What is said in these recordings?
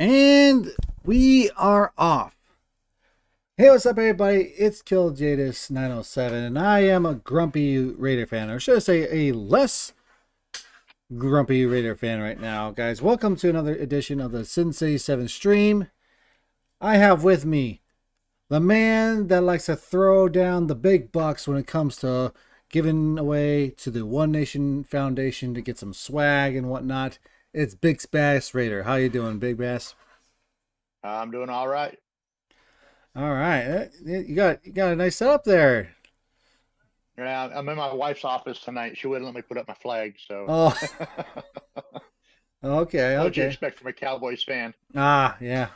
And we are off. Hey, what's up, everybody? It's Kill Jadis 907, and I am a grumpy Raider fan, or should I say, a less grumpy Raider fan right now, guys. Welcome to another edition of the Sin City 7 stream. I have with me the man that likes to throw down the big bucks when it comes to giving away to the One Nation Foundation to get some swag and whatnot. It's Big Bass Raider. How you doing, Big Bass? I'm doing all right. All right, you got a nice setup there. Yeah, I'm in my wife's office tonight. She wouldn't let me put up my flag, so Oh, okay, what would you okay. expect from a Cowboys fan? Ah, yeah.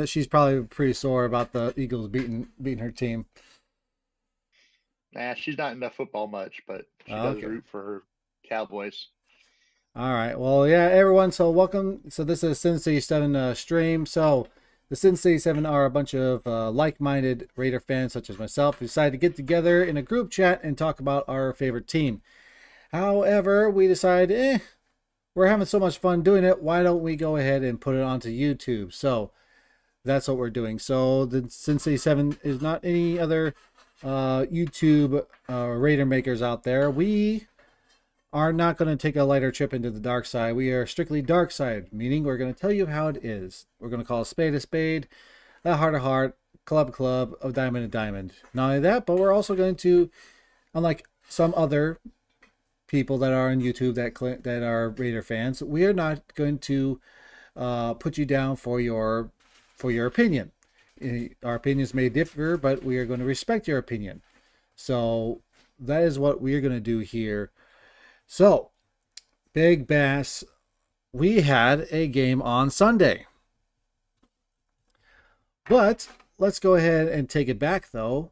She's probably pretty sore about the Eagles beating her team. Nah, she's not into football much, but she does Okay. root for her Cowboys. All right. Well, yeah, everyone. So welcome. So this is Sin City 7 stream. So the Sin City 7 are a bunch of like-minded Raider fans, such as myself, who decided to get together in a group chat and talk about our favorite team. However, we decided, we're having so much fun doing it. Why don't we go ahead and put it onto YouTube? So that's what we're doing. So the Sin City 7 is not any other YouTube Raider makers out there. We are not going to take a lighter trip into the dark side. We are strictly dark side, meaning we're going to tell you how it is. We're going to call a spade, a heart, club, a diamond. Not only that, but we're also going to, unlike some other people that are on YouTube that are Raider fans, we are not going to put you down for your opinion. Our opinions may differ, but we are going to respect your opinion. So that is what we are going to do here. So, Big Bass, we had a game on Sunday. But let's go ahead and take it back, though.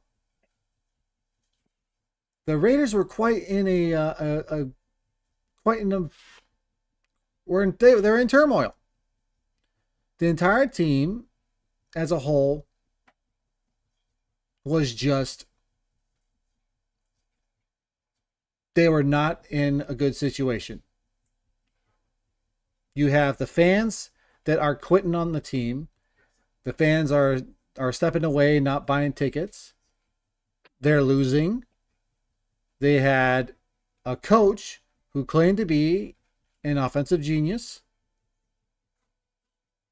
The Raiders were quite in they're in turmoil. The entire team as a whole was just, they were not in a good situation. You have the fans that are quitting on the team. The fans are stepping away, not buying tickets. They're losing. They had a coach who claimed to be an offensive genius,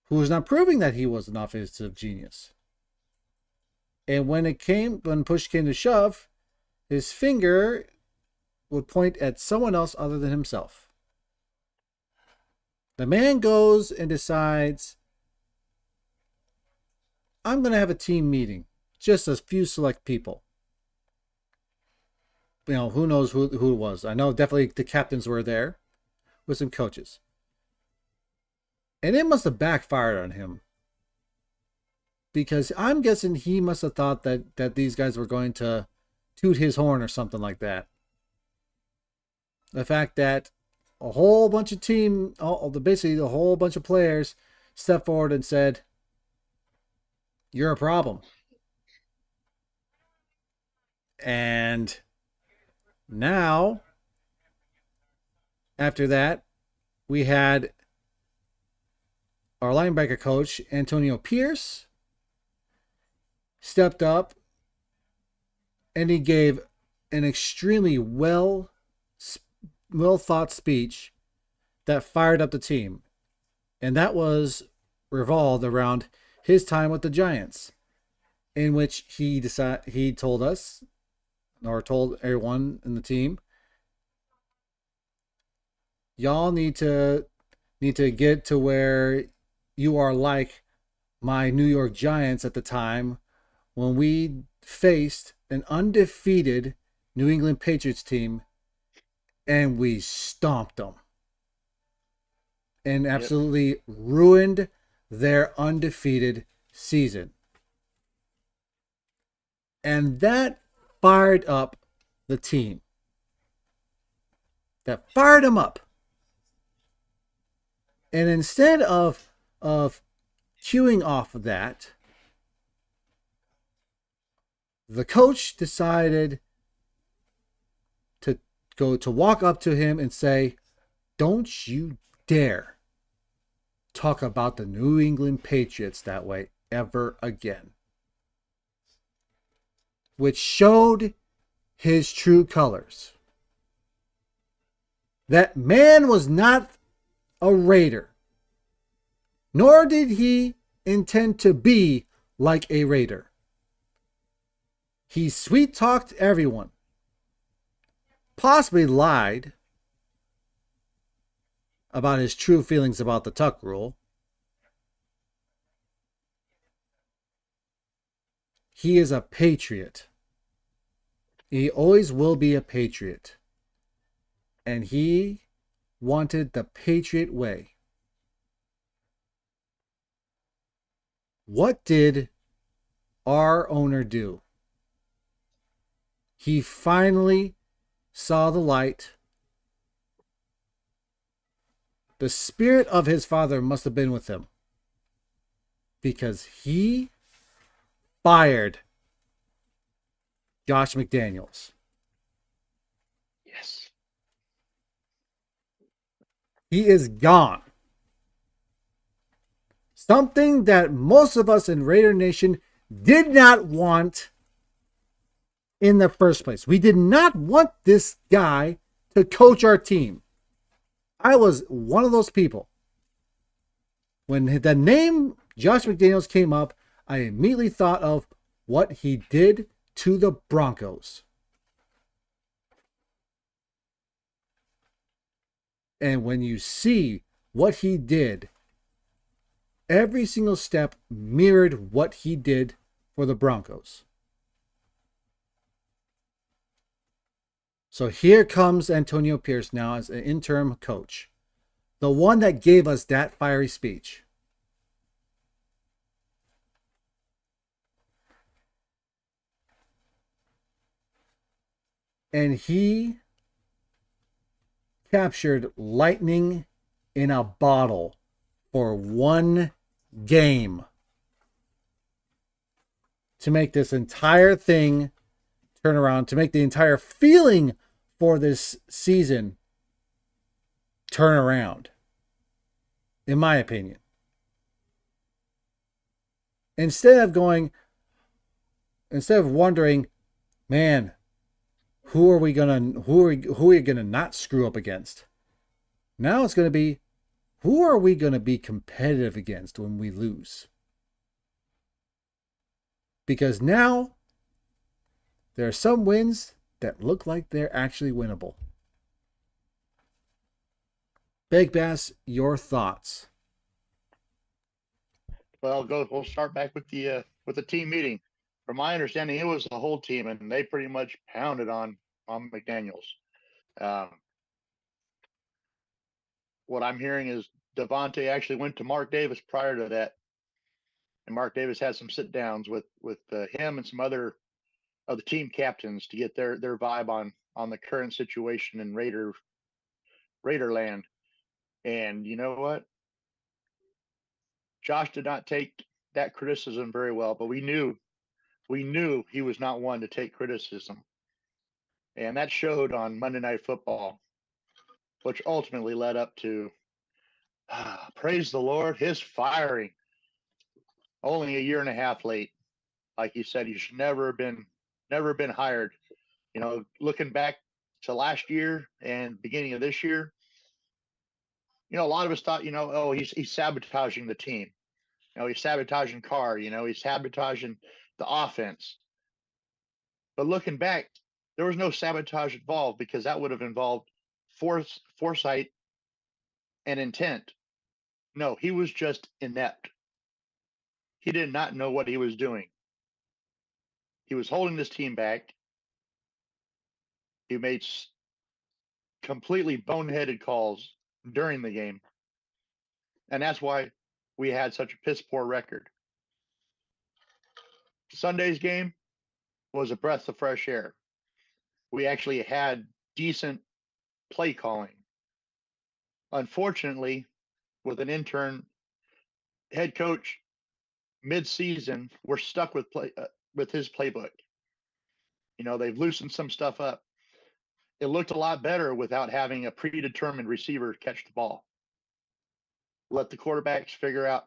who was not proving that he was an offensive genius. And when push came to shove, his finger would point at someone else other than himself. The man goes and decides, I'm going to have a team meeting, just a few select people. You know, who knows who it was. I know definitely the captains were there with some coaches. And it must have backfired on him, because I'm guessing he must have thought that these guys were going to toot his horn or something like that. The fact that a whole bunch of basically the whole bunch of players stepped forward and said, you're a problem. And now, after that, we had our linebacker coach, Antonio Pierce, stepped up and he gave an extremely well thought speech that fired up the team. And that was revolved around his time with the Giants, in which he told us, or told everyone in the team, y'all need to get to where you are like my New York Giants at the time, when we faced an undefeated New England Patriots team and we stomped them and Yep. absolutely ruined their undefeated season. And that fired up the team. That fired them up. And instead of queuing off of that, the coach decided to walk up to him and say, don't you dare talk about the New England Patriots that way ever again. Which showed his true colors. That man was not a Raider, nor did he intend to be like a Raider. He sweet-talked everyone, possibly lied about his true feelings about the Tuck rule. He is a patriot. He always will be a patriot. And he wanted the Patriot way. What did our owner do? He finally saw the light. The spirit of his father must have been with him, because he fired Josh McDaniels. Yes. He is gone. Something that most of us in Raider Nation did not want in the first place. We did not want this guy to coach our team. I was one of those people. When the name Josh McDaniels came up, I immediately thought of what he did to the Broncos. And when you see what he did, every single step mirrored what he did for the Broncos. So here comes Antonio Pierce now as an interim coach. The one that gave us that fiery speech. And he captured lightning in a bottle for one game to make this entire thing turn around, to make the entire feeling for this season turn around, in my opinion. Instead of wondering, man, who are we gonna not screw up against? Now it's gonna be, who are we gonna be competitive against when we lose? Because now there are some wins that look like they're actually winnable. Big Bass, your thoughts? Well, we'll start back with the team meeting. From my understanding, it was the whole team, and they pretty much pounded on McDaniels. What I'm hearing is Devontae actually went to Mark Davis prior to that, and Mark Davis had some sit downs with him and some other of the team captains to get their vibe on the current situation in Raiderland. And you know what? Josh did not take that criticism very well, but we knew he was not one to take criticism. And that showed on Monday Night Football, which ultimately led up to, praise the Lord, his firing. Only a year and a half late. Like you said, he should never have been hired. You know, looking back to last year and beginning of this year, you know, a lot of us thought, you know, oh, he's sabotaging the team. You know, he's sabotaging Carr. You know, he's sabotaging the offense. But looking back, there was no sabotage involved, because that would have involved foresight and intent. No, he was just inept. He did not know what he was doing. He was holding this team back. He made completely boneheaded calls during the game. And that's why we had such a piss poor record. Sunday's game was a breath of fresh air. We actually had decent play calling. Unfortunately, with an intern head coach mid-season, we're stuck with his playbook. You know, they've loosened some stuff up. It looked a lot better without having a predetermined receiver catch the ball. Let the quarterbacks figure out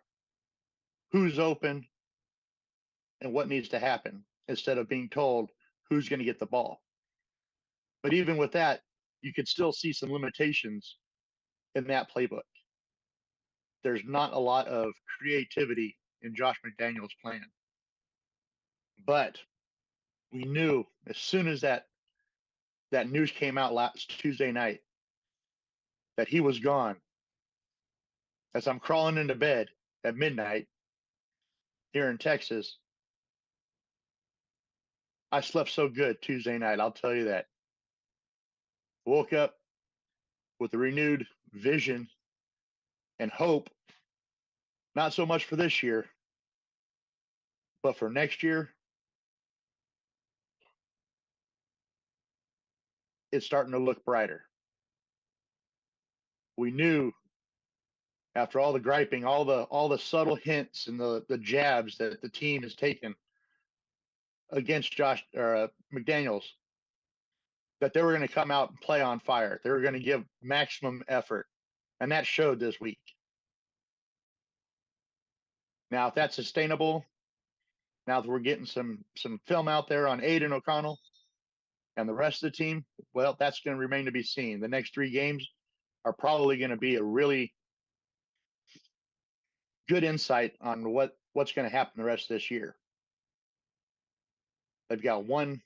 who's open and what needs to happen instead of being told who's going to get the ball. But even with that, you could still see some limitations in that playbook. There's not a lot of creativity in Josh McDaniels' plan. But we knew as soon as that news came out last Tuesday night that he was gone. As I'm crawling into bed at midnight here in Texas, I slept so good Tuesday night, I'll tell you that. Woke up with a renewed vision and hope, not so much for this year, but for next year. It's starting to look brighter. We knew after all the griping, all the subtle hints and the jabs that the team has taken against Josh or McDaniels, that they were going to come out and play on fire. They were going to give maximum effort, and that showed this week. Now, if that's sustainable, now that we're getting some film out there on Aiden O'Connell and the rest of the team, well, that's going to remain to be seen. The next 3 games are probably going to be a really good insight on what's going to happen the rest of this year. They've got one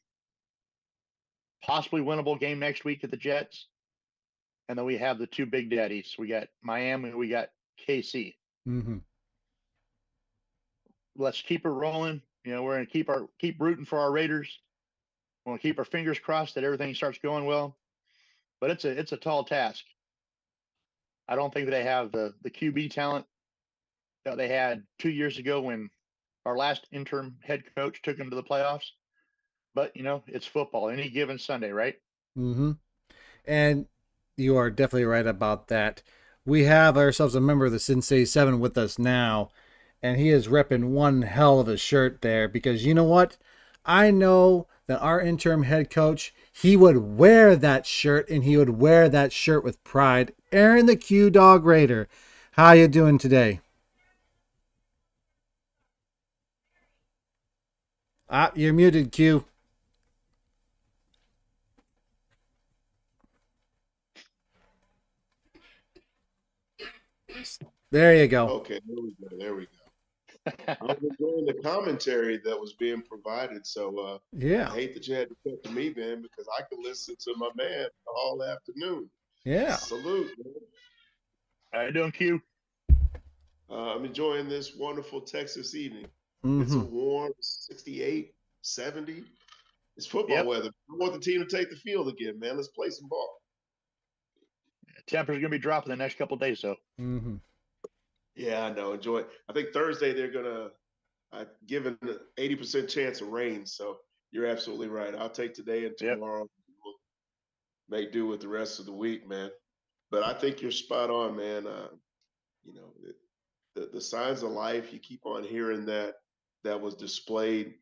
possibly winnable game next week at the Jets, and then we have the 2 big daddies. We got Miami, we got KC. Mm-hmm. Let's keep it rolling. We're going to keep rooting for our Raiders. We're going to keep our fingers crossed that everything starts going well. But it's a tall task. I don't think they have the QB talent that they had 2 years ago when our last interim head coach took them to the playoffs. But it's football any given Sunday, right? Mm-hmm. And you are definitely right about that. We have ourselves a member of the Sin City 7 with us now, and he is repping one hell of a shirt there because you know what? I know that our interim head coach, he would wear that shirt, and he would wear that shirt with pride. Aaron the Q Dog Raider, how you doing today? You're muted, Q. There you go. Okay, there we go. I was enjoying the commentary that was being provided, so Yeah. I hate that you had to cut to me, man, because I could listen to my man all afternoon. Yeah. Salute, man. How you doing, Q? I'm enjoying this wonderful Texas evening. Mm-hmm. It's a warm 68, 70. It's football Yep. weather. I want the team to take the field again, man. Let's play some ball. Temperature's going to be dropping the next couple of days, though. Mm-hmm. Yeah, I know. Enjoy it. I think Thursday they're gonna give an 80% chance of rain. So you're absolutely right. I'll take today and tomorrow. Yep. We'll make do with the rest of the week, man. But I think you're spot on, man. The signs of life, you keep on hearing that was displayed.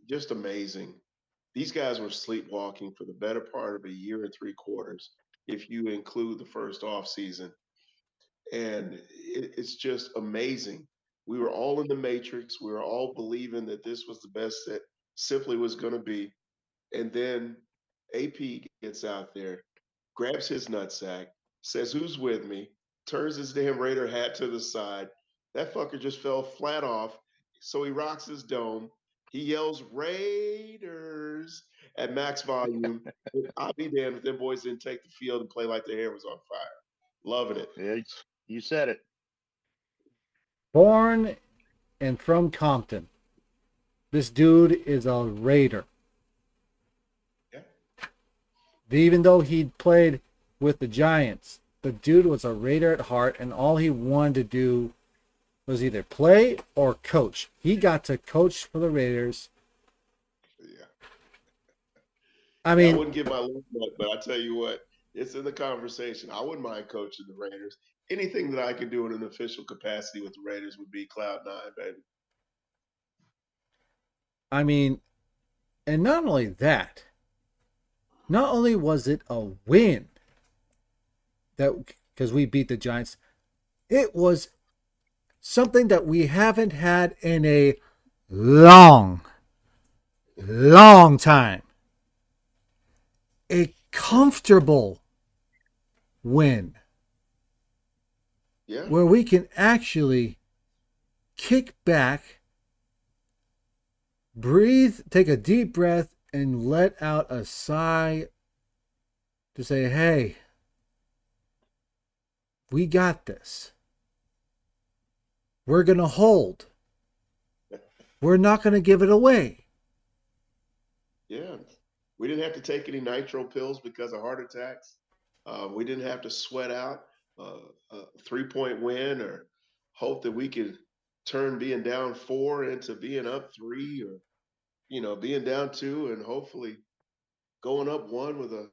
Just amazing. These guys were sleepwalking for the better part of a year and 3 quarters, if you include the first off season. And it's just amazing. We were all in the matrix. We were all believing that this was the best that simply was going to be. And then AP gets out there, grabs his nutsack, says, "Who's with me?" Turns his damn Raider hat to the side. That fucker just fell flat off. So he rocks his dome. He yells "Raiders" at max volume. I'll be damned if them boys didn't take the field and play like their hair was on fire. Loving it. Yeah, you said it. Born and from Compton. This dude is a Raider. Yeah. Even though he played with the Giants, the dude was a Raider at heart, and all he wanted to do was either play or coach. He got to coach for the Raiders. Yeah. I mean, I wouldn't give my love up, but I tell you what, it's in the conversation. I wouldn't mind coaching the Raiders. Anything that I could do in an official capacity with the Raiders would be cloud 9, baby. I mean, and not only that, not only was it a win that because we beat the Giants, It was something that we haven't had in a long, long time. A comfortable win Yeah. where we can actually kick back, breathe, take a deep breath, and let out a sigh to say, hey, we got this. We're going to hold. We're not going to give it away. Yeah. We didn't have to take any nitro pills because of heart attacks. We didn't have to sweat out a 3-point win or hope that we could turn being down 4 into being up 3, or, being down 2 and hopefully going up 1 with a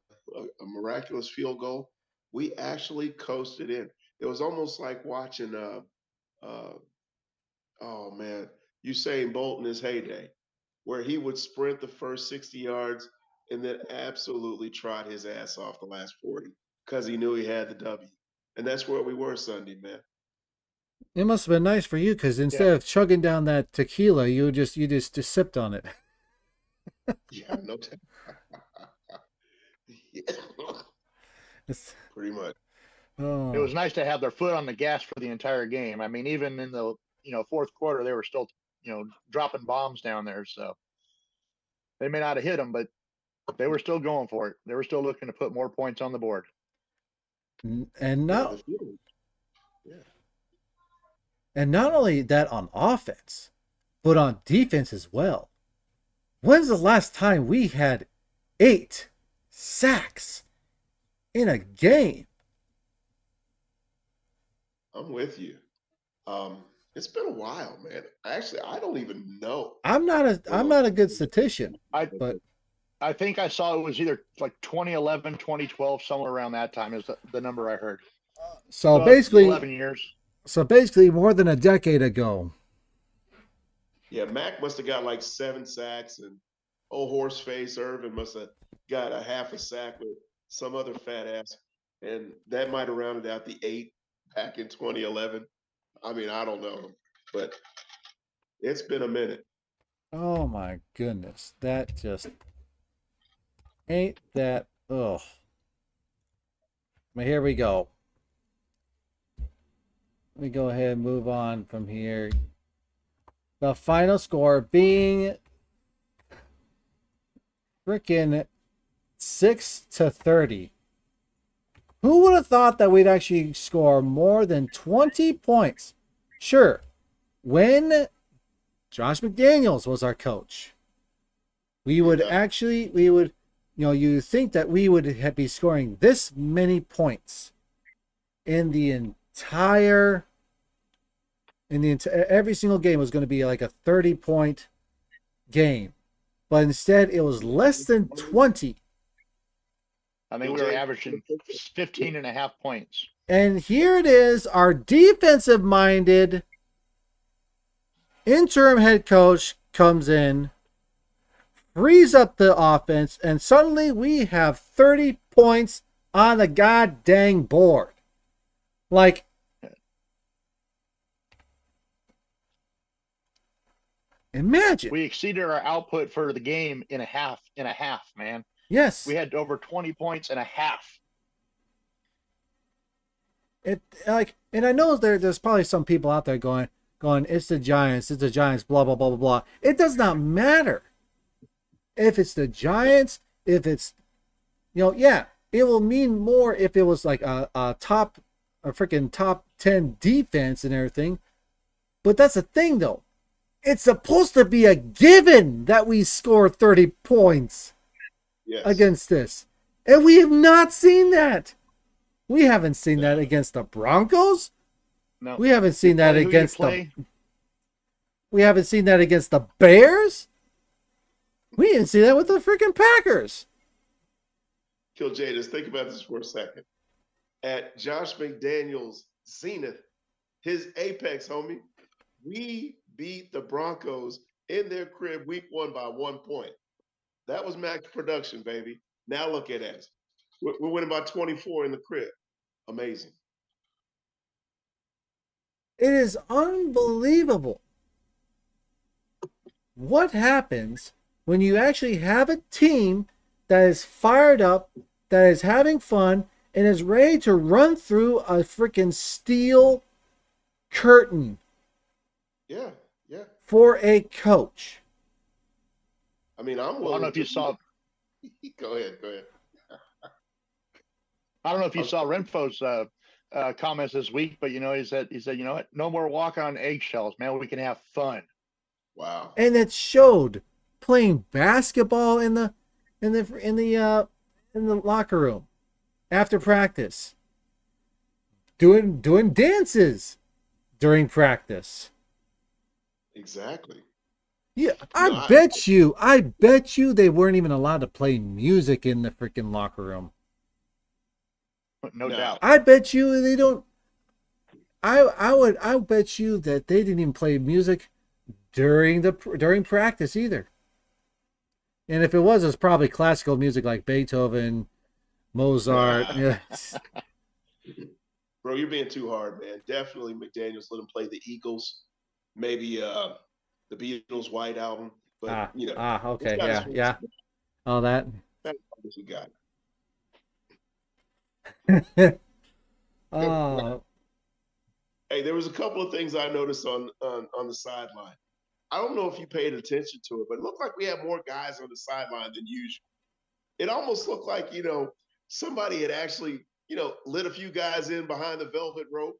miraculous field goal. We actually coasted in. It was almost like watching, uh, oh man, Usain Bolt in his heyday, where he would sprint the first 60 yards and then absolutely trot his ass off the last 40 because he knew he had the W. And that's where we were Sunday, man. It must have been nice for you because Yeah. instead of chugging down that tequila, you just sipped on it. Yeah, no time. Yeah. It's, Pretty much. It oh, was nice to have their foot on the gas for the entire game. I mean, even in the fourth quarter, they were still dropping bombs down there. So they may not have hit them, but they were still going for it. They were still looking to put more points on the board. and Yeah, not the feeling. Yeah. and not only that on offense, but on defense as well. When's the last time we had 8 sacks in a game? I'm with you. It's been a while, man. Actually, I don't even know I'm not a when I'm the not a good statistician, I but I think I saw it was either like 2011, 2012, somewhere around that time is the number I heard. so So it's basically 11 years. more than a decade ago. Yeah, Mac must have got like 7 sacks, and old horseface Irvin must have got a half a sack with some other fat ass, and that might have rounded out the 8 back in 2011. I mean, I don't know, but it's been a minute. Oh my goodness, that just ain't that. Ugh. But here we go. Let me go ahead and move on from here. The final score being freaking 6-30. Who would have thought that we'd actually score more than 20 points? Sure, when Josh McDaniels was our coach, we would you think that we would be scoring this many points in the entire every single game was going to be like a 30-point game, but instead it was less than 20. I think we were averaging 15 and a half points. And here it is, our defensive minded interim head coach comes in, frees up the offense, and suddenly we have 30 points on the goddamn board. Like, imagine. We exceeded our output for the game in a half, man. Yes. We had over 20 points and a half. And I know there's probably some people out there going, it's the Giants, blah blah blah blah blah. It does not matter if it's the Giants, if it's yeah, it will mean more if it was like a freaking top 10 defense and everything. But that's the thing though. It's supposed to be a given that we score 30 points against this. And we have not seen that. We haven't seen that against the Broncos. No. We haven't seen that against We haven't seen that against the Bears. We didn't see that with the freaking Packers. Kill Jadis, think about this for a second. At Josh McDaniels' zenith, his apex, homie, we beat the Broncos in their crib week 1 by 1 point. That was max production, baby. Now look at us. We're winning by 24 in the crib. Amazing. It is unbelievable what happens when you actually have a team that is fired up, that is having fun, and is ready to run through a freaking steel curtain Yeah, yeah. for a coach. I mean, I'm I don't willing know if you to. saw. Go ahead. Go ahead. I don't know if you I'm saw sorry. Renfro's comments this week, but he said, you know what? No more walking on eggshells, man. We can have fun. Wow. And it showed playing basketball in the locker room after practice, doing dances during practice. Exactly. Yeah, No, I bet you they weren't even allowed to play music in the freaking locker room. No No. doubt. I bet you they don't. I bet you that they didn't even play music during practice either. And if it was probably classical music like Beethoven, Mozart. Yeah. Bro, you're being too hard, man. Definitely McDaniels let him play the Eagles, maybe the Beatles' White Album, but it's Okay, got its yeah, roots. yeah, all that. That's what you got. Oh, Hey, there was a couple of things I noticed on the sideline. I don't know if you paid attention to it, but it looked like we had more guys on the sideline than usual. It almost looked like, somebody had actually, lit a few guys in behind the velvet rope.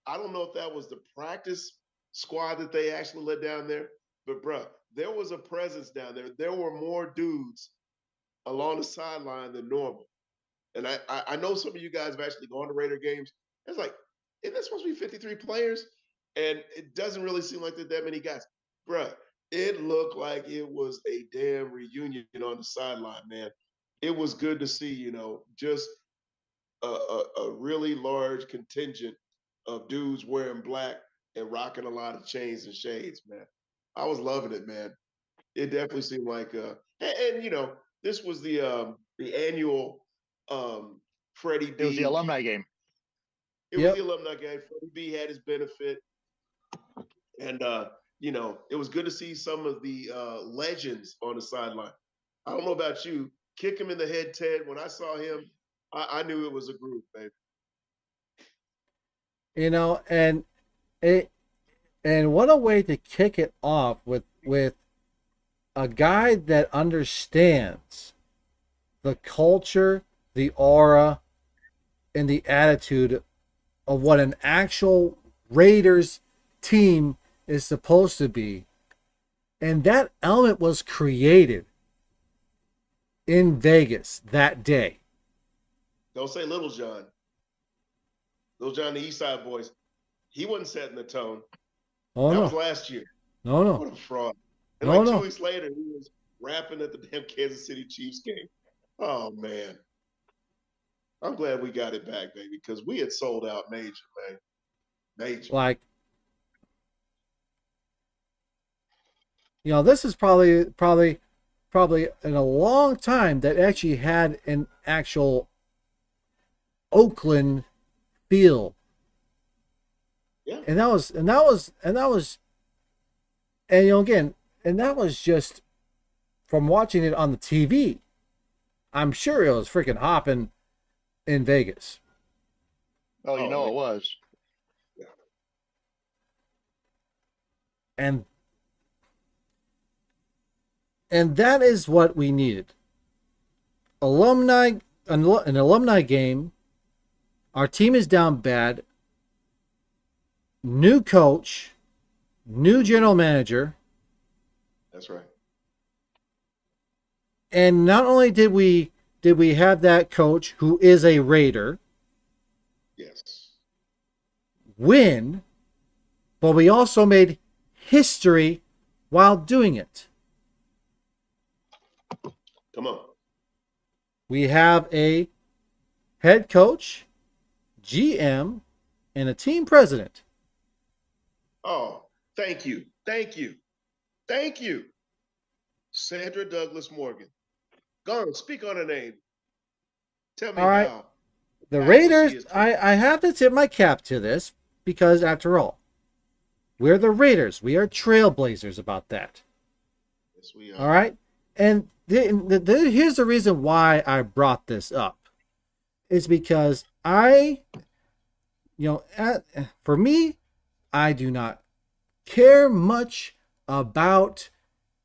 I don't know if that was the practice squad that they actually let down there, but bruh, there was a presence down there. There were more dudes along the sideline than normal. And I know some of you guys have actually gone to Raider games. It's like, isn't that supposed to be 53 players? And it doesn't really seem like there's that many guys. Bruh, it looked like it was a damn reunion on the sideline, man. It was good to see, just a really large contingent of dudes wearing black and rocking a lot of chains and shades, man. I was loving it, man. It definitely seemed like this was the annual Freddie It was the B. alumni game. It was yep. the alumni game. Freddie B had his benefit, and it was good to see some of the legends on the sideline. I don't know about you, kick him in the head, Ted. When I saw him, I knew it was a group, baby. And it and what a way to kick it off with a guy that understands the culture, the aura, and the attitude of what an actual Raiders team is supposed to be. And that element was created in Vegas that day. Don't say Little John. Little John, the East Side Boys. He wasn't setting the tone. Oh That was no. last year. No, What no. a fraud. And No, like 2 no. weeks later, he was rapping at the damn Kansas City Chiefs game. Oh, man. I'm glad we got it back, baby, because we had sold out major, man. Major. Like, this is probably in a long time that actually had an actual Oakland feel. Yeah. And that was again, and that was just from watching it on the TV. I'm sure it was freaking hopping in Vegas. Oh, Oh, it man. was. Yeah. And that is what we needed. An alumni game. Our team is down bad. New coach, new general manager. That's right. And not only did we have that coach who is a Raider Yes. win, but we also made history while doing it. Come on. We have a head coach, GM, and a team president. Oh, thank you. Thank you. Thank you. Sandra Douglas Morgan. Go on, speak on her name. Tell me All right. how. The That's what Raiders, she is. I have to tip my cap to this because, after all, We're the Raiders. We are trailblazers about that. Yes, we All are. right. And here's the reason why I brought this up. Is because for me, I do not care much about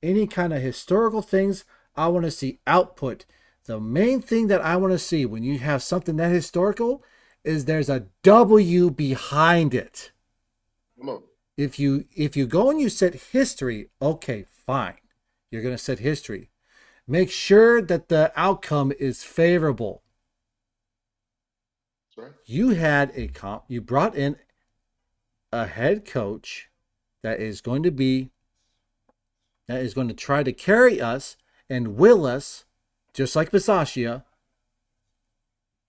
any kind of historical things. I want to see output. The main thing that I want to see when you have something that historical is there's a W behind it. Come on. If you go and you set history, okay, fine. You're going to set history. Make sure that the outcome is favorable. That's right. You brought in a head coach that is going to try to carry us and will us, just like Bisaccia,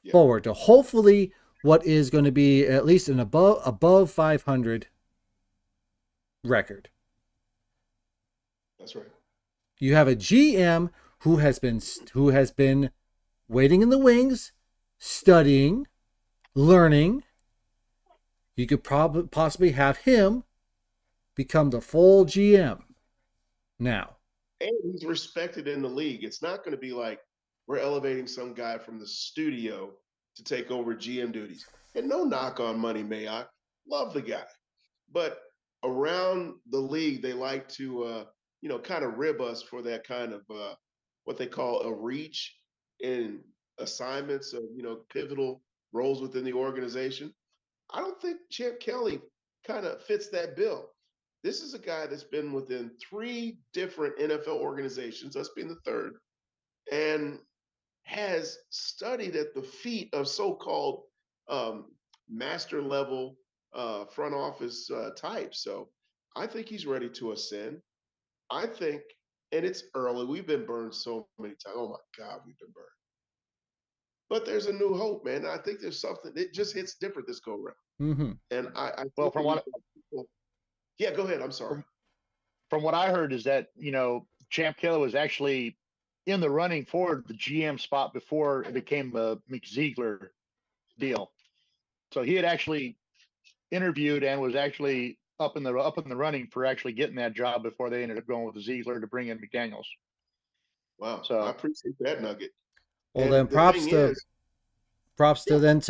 Yeah. forward to hopefully what is going to be at least an above 500 record. That's right. You have a GM who has been waiting in the wings, studying, learning. You could possibly have him become the full GM now. And he's respected in the league. It's not going to be like we're elevating some guy from the studio to take over GM duties. And no knock on Money Mayock. Love the guy. But around the league, they like to, kind of rib us for that kind of what they call a reach in assignments of, pivotal roles within the organization. I don't think Champ Kelly kind of fits that bill. This is a guy that's been within 3 different NFL organizations, us being the third, and has studied at the feet of so-called master level front office types. So I think he's ready to ascend. I think, and it's early. We've been burned so many times. Oh my God, we've been burned. But there's a new hope, man. I think there's something. It just hits different this go around. Mm-hmm. And I Well, think yeah, go ahead. I'm sorry. from what I heard is that, Champ Kelly was actually in the running for the GM spot before it became a McZiegler deal. So he had actually interviewed and was actually up in the running for actually getting that job before they ended up going with the Ziegler to bring in McDaniels. Wow. So I appreciate that nugget. Well, And then the thing is, props then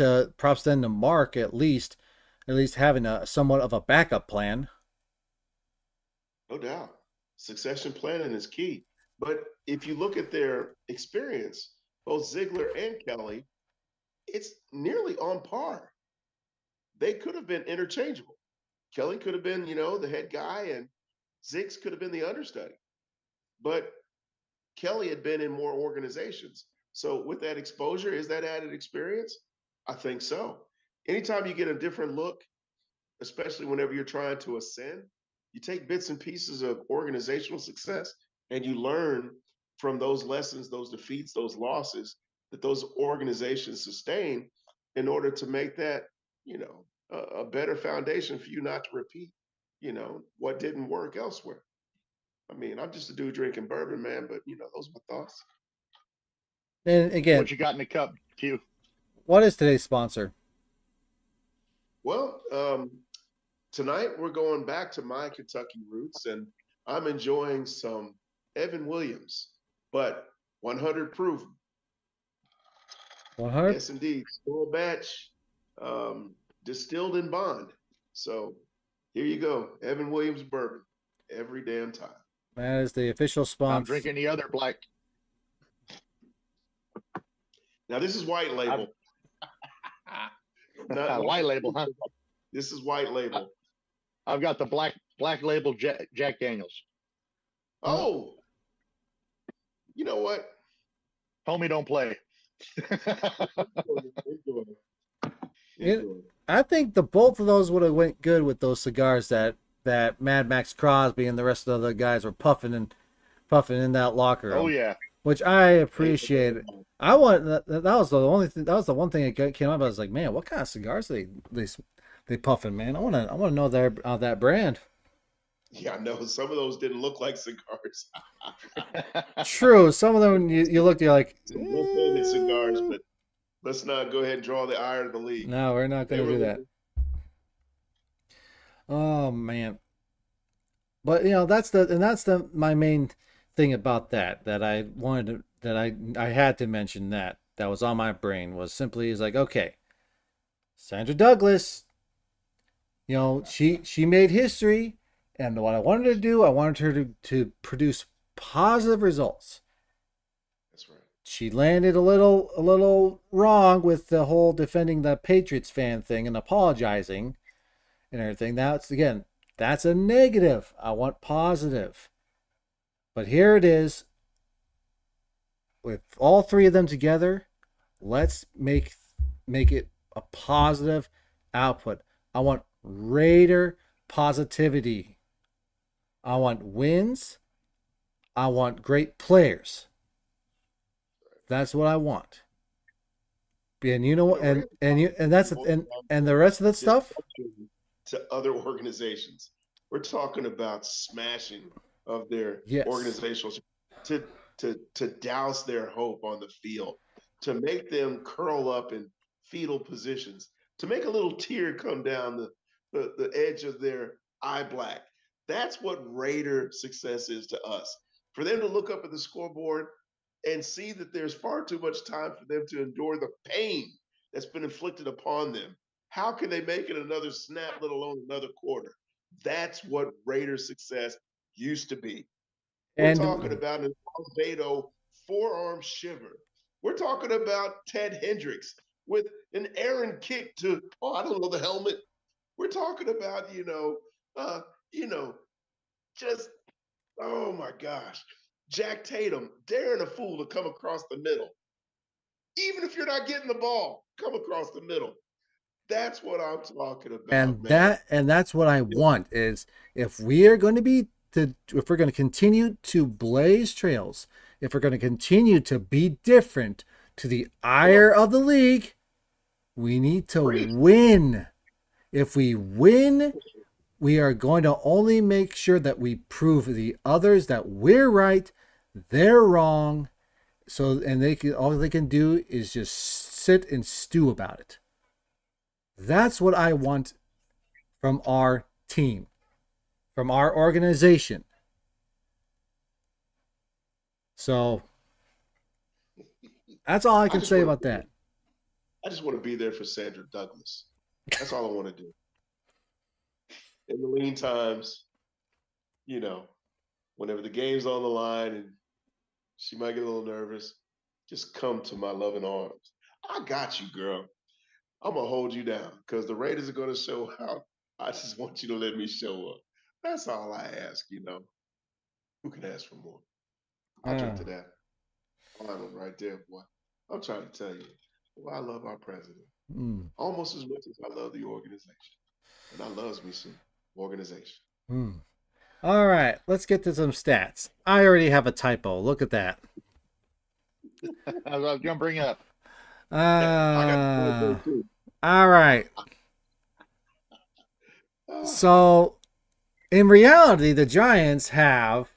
to Mark at least having a somewhat of a backup plan. no doubt, succession planning is key. But if you look at their experience, both Ziegler and Kelly, it's nearly on par. They could have been interchangeable. Kelly could have been, the head guy, and Ziggs could have been the understudy. But Kelly had been in more organizations. So with that exposure, is that added experience? I think so. Anytime you get a different look, especially whenever you're trying to ascend, you take bits and pieces of organizational success and you learn from those lessons, those defeats, those losses that those organizations sustain in order to make that, a better foundation for you not to repeat, what didn't work elsewhere. I mean, I'm just a dude drinking bourbon, man, but those are my thoughts. And again, what you got in the cup, Q? what is today's sponsor? Well, tonight we're going back to my Kentucky roots, and I'm enjoying some Evan Williams, but 100 proof. 100. Yes, indeed. Small batch, distilled in bond. So here you go, Evan Williams bourbon, every damn time. That is the official sponsor. I'm drinking the other black. Now this is white label. White label, huh? This is white label. I've got the black label Jack Daniels. Oh, you know what? Homie, don't play. I think the both of those would have went good with those cigars that Mad Max Crosby and the rest of the guys were puffing in that locker room. Oh yeah, which I appreciated. I want that was the only thing. That was the one thing that came up. I was like, man, what kind of cigars they puffing, man? I want to know that brand. Yeah, I know. Some of those didn't look like cigars. True. Some of them you looked, you're like, no cigars, but let's not go ahead and draw the ire of the league. No, we're not going to do that. Oh man. But that's my main thing about that I wanted to, that I had to mention that was on my brain was simply is like, okay, Sandra Douglas, she made history, and what I wanted her to do, I wanted her to produce positive results. That's right. She landed a little wrong with the whole defending the Patriots fan thing and apologizing and everything. That's a negative. I want positive. But here it is with all three of them together. Let's make it a positive output. I want Raider positivity. I want wins. I want great players. That's what I want. And that's and the rest of the stuff. To other organizations, we're talking about smashing of their Yes. organizational to douse their hope on the field, to make them curl up in fetal positions, to make a little tear come down the edge of their eye black. That's what Raider success is to us. For them to look up at the scoreboard and see that there's far too much time for them to endure the pain that's been inflicted upon them. How can they make it another snap, let alone another quarter? That's what Raider success used to be. We're talking about an Albedo forearm shiver. We're talking about Ted Hendricks with an errant kick to, I don't know, the helmet. We're talking about, just, oh my gosh, Jack Tatum daring a fool to come across the middle. Even if you're not getting the ball, come across the middle. That's what I'm talking about, man. That's what I want is if we are going to if we're going to continue to blaze trails, if we're going to continue to be different to the ire of the league, we need to win. If we win, we are going to only make sure that we prove the others that we're right, they're wrong. So, and all they can do is just sit and stew about it. That's what I want from our team, from our organization. So that's all I can say about that. I just want to be there for Sandra Douglas. That's all I want to do. In the lean times, whenever the game's on the line and she might get a little nervous, just come to my loving arms. I got you, girl. I'm going to hold you down because the Raiders are going to show out. I just want you to let me show up. That's all I ask, Who can ask for more? I'll drink to that. I'm right there, boy. I'm trying to tell you, I love our president. Almost as much as I love the organization. And I loves me some organization. All right, let's get to some stats. I already have a typo. Look at that. I was going to bring up. All right. So, in reality, the Giants have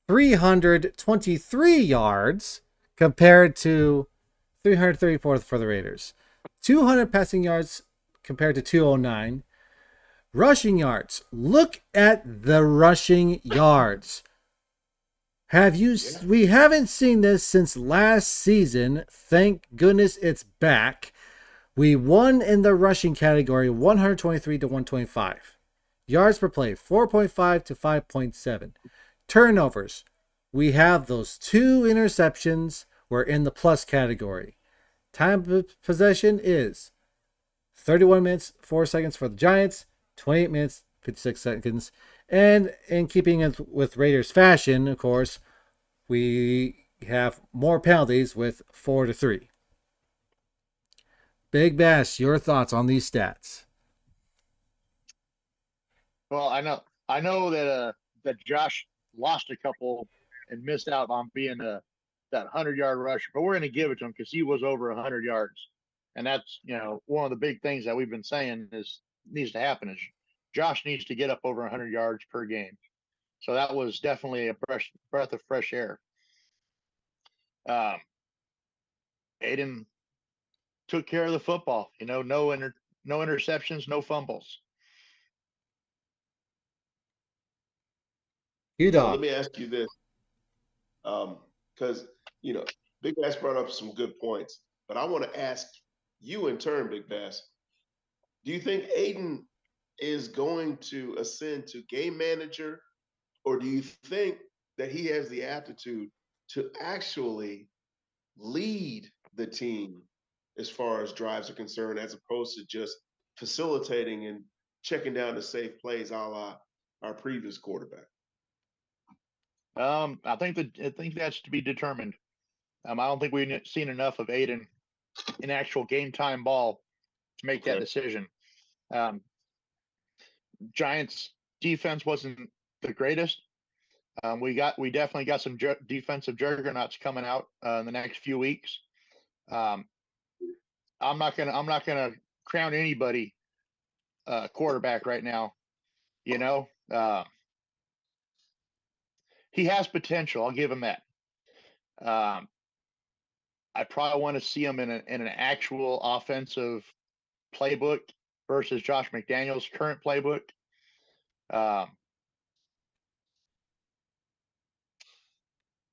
323 yards compared to 334 for the Raiders. 200 passing yards compared to 209. Rushing yards. Look at the rushing yards. We haven't seen this since last season. Thank goodness it's back. We won in the rushing category 123 to 125. Yards per play 4.5 to 5.7. Turnovers. We have those 2 interceptions. We're in the plus category. Time of possession is 31 minutes, 4 seconds for the Giants, 28 minutes, 56 seconds. And in keeping it with Raiders fashion, of course, we have more penalties with 4-3. Big Bass, your thoughts on these stats? Well, I know that Josh lost a couple and missed out on being that 100-yard rusher, but we're going to give it to him because he was over 100 yards, and that's one of the big things that we've been saying needs to happen is Josh needs to get up over 100 yards per game. So that was definitely a breath of fresh air. Aiden took care of the football. No interceptions, no fumbles. Q So let Dog. me ask you this, because Big Bass brought up some good points, but I want to ask you in turn, Big Bass. Do you think Aiden is going to ascend to game manager, or do you think that he has the aptitude to actually lead the team as far as drives are concerned, as opposed to just facilitating and checking down the safe plays, a la our previous quarterback? I think that's to be determined. I don't think we've seen enough of Aiden in actual game time ball to make that Okay. decision. Um, Giants defense wasn't the greatest. We definitely got some defensive juggernauts coming out in the next few weeks. Um, I'm not gonna crown anybody quarterback right now. You know, he has potential. I'll give him that. Um, I probably want to see him in an actual offensive playbook versus Josh McDaniels' current playbook. Um,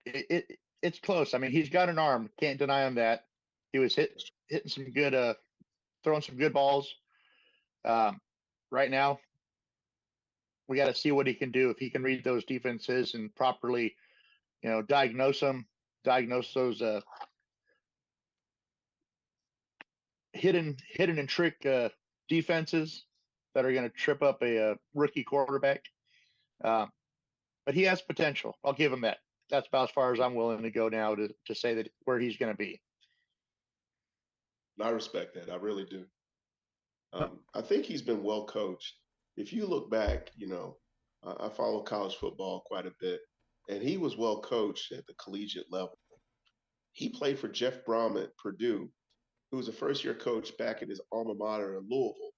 it's close. I mean, he's got an arm. Can't deny him that. He was hitting some good, throwing some good balls. Right now, we got to see what he can do if he can read those defenses and properly, diagnose them, diagnose those hidden and trick defenses that are going to trip up a rookie quarterback. But he has potential. I'll give him that. That's about as far as I'm willing to go now to say that where he's going to be. I respect that. I really do. I think he's been well coached. If you look back, I follow college football quite a bit, and he was well coached at the collegiate level. He played for Jeff Brom at Purdue, who was a first-year coach back at his alma mater in Louisville.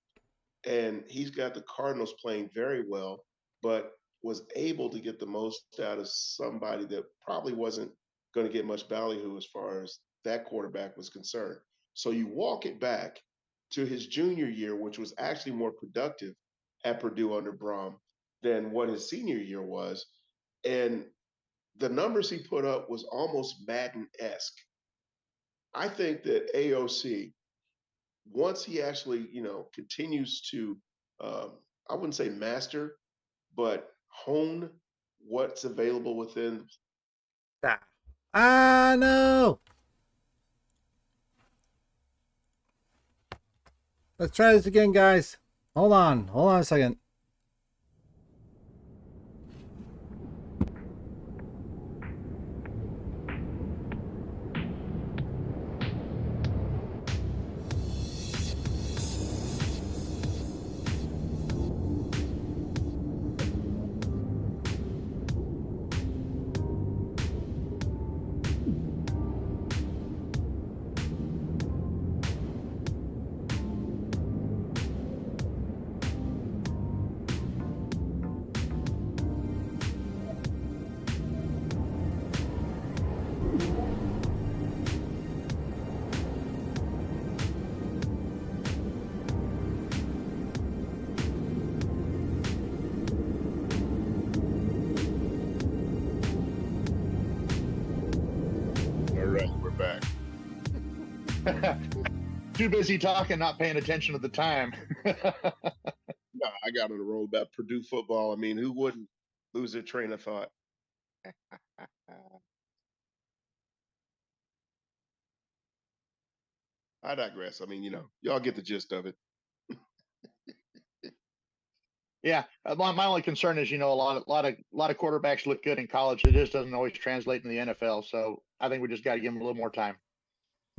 And he's got the Cardinals playing very well, but was able to get the most out of somebody that probably wasn't going to get much ballyhoo as far as that quarterback was concerned. So you walk it back to his junior year, which was actually more productive at Purdue under Brom than what his senior year was. And the numbers he put up was almost Madden-esque. I think that AOC, once he actually, continues to, I wouldn't say master, but hone what's available within. No. Let's try this again, guys. Hold on a second. All right, we're back. Too busy talking, not paying attention to the time. No, I got on the roll about Purdue football. I mean, who wouldn't lose their train of thought? I digress. I mean, y'all get the gist of it. Yeah, my only concern is, a lot of quarterbacks look good in college. It just doesn't always translate in the NFL. So I think we just got to give them a little more time.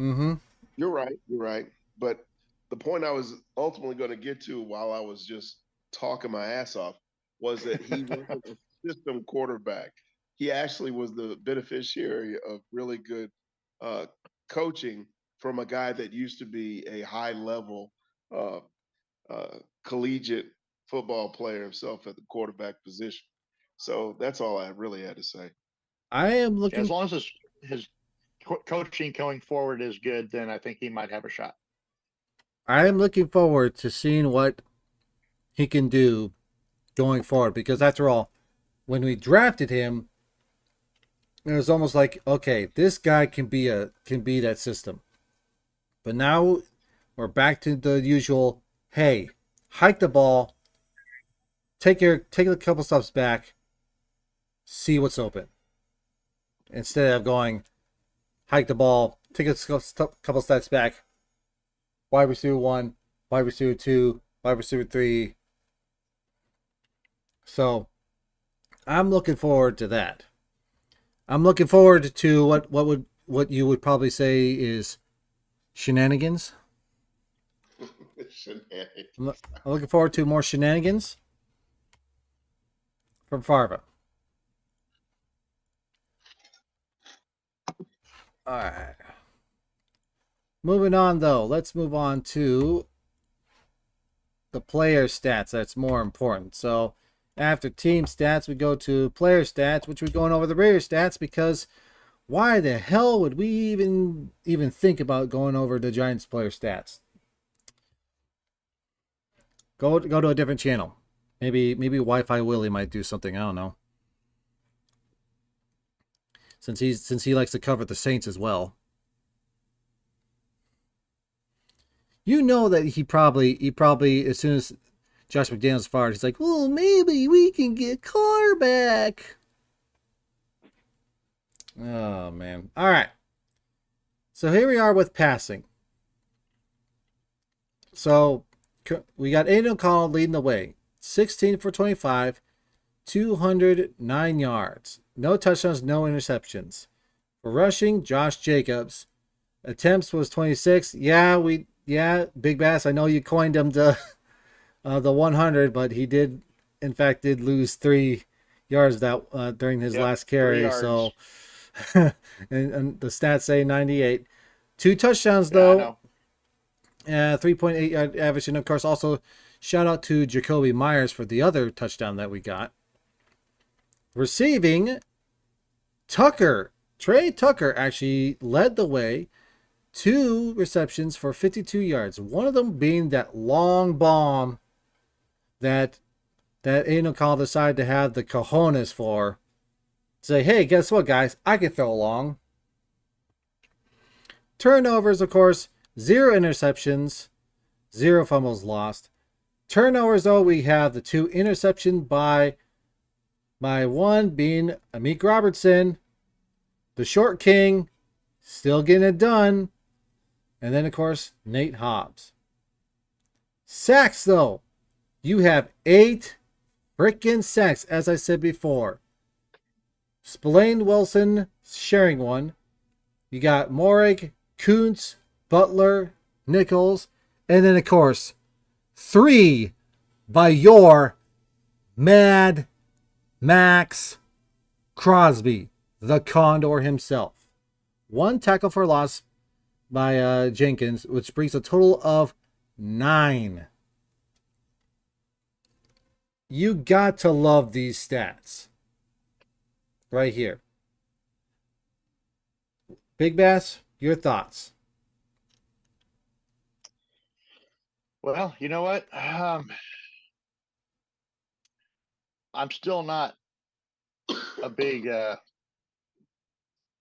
Mm-hmm. You're right. You're right. But the point I was ultimately going to get to while I was just talking my ass off was that he wasn't a system quarterback. He actually was the beneficiary of really good coaching from a guy that used to be a high level uh, collegiate football player himself at the quarterback position. So that's all I really had to say. I am As looking. long as his coaching going forward is good, then I think he might have a shot. I am looking forward to seeing what he can do going forward, because after all, when we drafted him, it was almost like, okay, this guy can be that system. But now we're back to the usual, hey, hike the ball, take a couple steps back, see what's open. Instead of going, hike the ball, take a couple steps back, wide receiver 1, wide receiver 2, wide receiver 3. So I'm looking forward to that. I'm looking forward to what you would probably say is shenanigans. Shenanigans. I'm looking forward to more shenanigans from Farva. All right. Moving on, though. Let's move on to the player stats. That's more important. So after team stats, we go to player stats, which we're going over the Raider stats because why the hell would we even think about going over the Giants player stats? Go to a different channel. Maybe Wi-Fi Willie might do something. I don't know. Since he likes to cover the Saints as well. You know that he probably as soon as Josh McDaniels fired, he's like, well, maybe we can get Carr back. Oh man. All right. So here we are with passing. So we got Aiden O'Connell leading the way. 16 for 25, 209 yards. No touchdowns, no interceptions. For rushing, Josh Jacobs. Attempts was 26. Yeah, Big Bass, I know you coined him to the 100, but he did lose 3 yards that during his last carry. So, and the stats say 98. 2 touchdowns though. 3.8 yard average, and of course also shout out to Jacoby Myers for the other touchdown that we got. Receiving, Trey Tucker actually led the way. 2 receptions for 52 yards. One of them being that long bomb that Aiden O'Connell decided to have the cojones for. Say, hey, guess what, guys? I can throw long. Turnovers, of course, 0 interceptions, 0 fumbles lost. Turnovers, though, we have the 2 interceptions by one being Amik Robertson, the short king, still getting it done. And then, of course, Nate Hobbs. Sacks, though. You have 8 freaking sacks, as I said before. Spillane Wilson sharing one. You got Morig, Kuntz, Butler, Nichols. And then, of course, 3 by your Mad Max Crosby, the Condor himself. 1 tackle for loss by Jenkins, which brings a total of 9. You got to love these stats. Right here. Big Bass, your thoughts? Well, you know what? I'm still not a big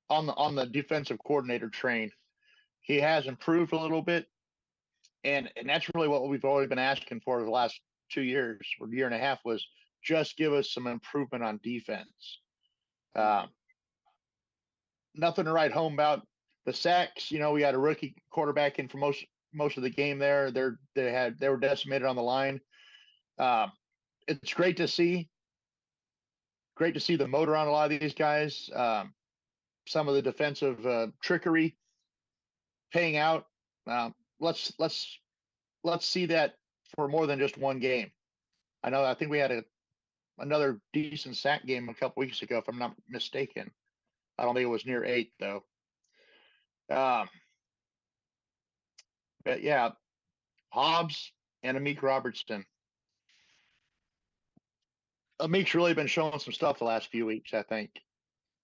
on the defensive coordinator train. He has improved a little bit, and that's really what we've always been asking for the last 2 years or year and a half was just give us some improvement on defense. Nothing to write home about. The sacks, we had a rookie quarterback in for most of the game there. They were decimated on the line. It's great to see. Great to see the motor on a lot of these guys. Some of the defensive trickery paying out. Let's see that for more than just one game. I think we had another decent sack game a couple weeks ago, if I'm not mistaken. I don't think it was near 8 though. But yeah, Hobbs and Amik Robertson. Amik's really been showing some stuff the last few weeks, I think.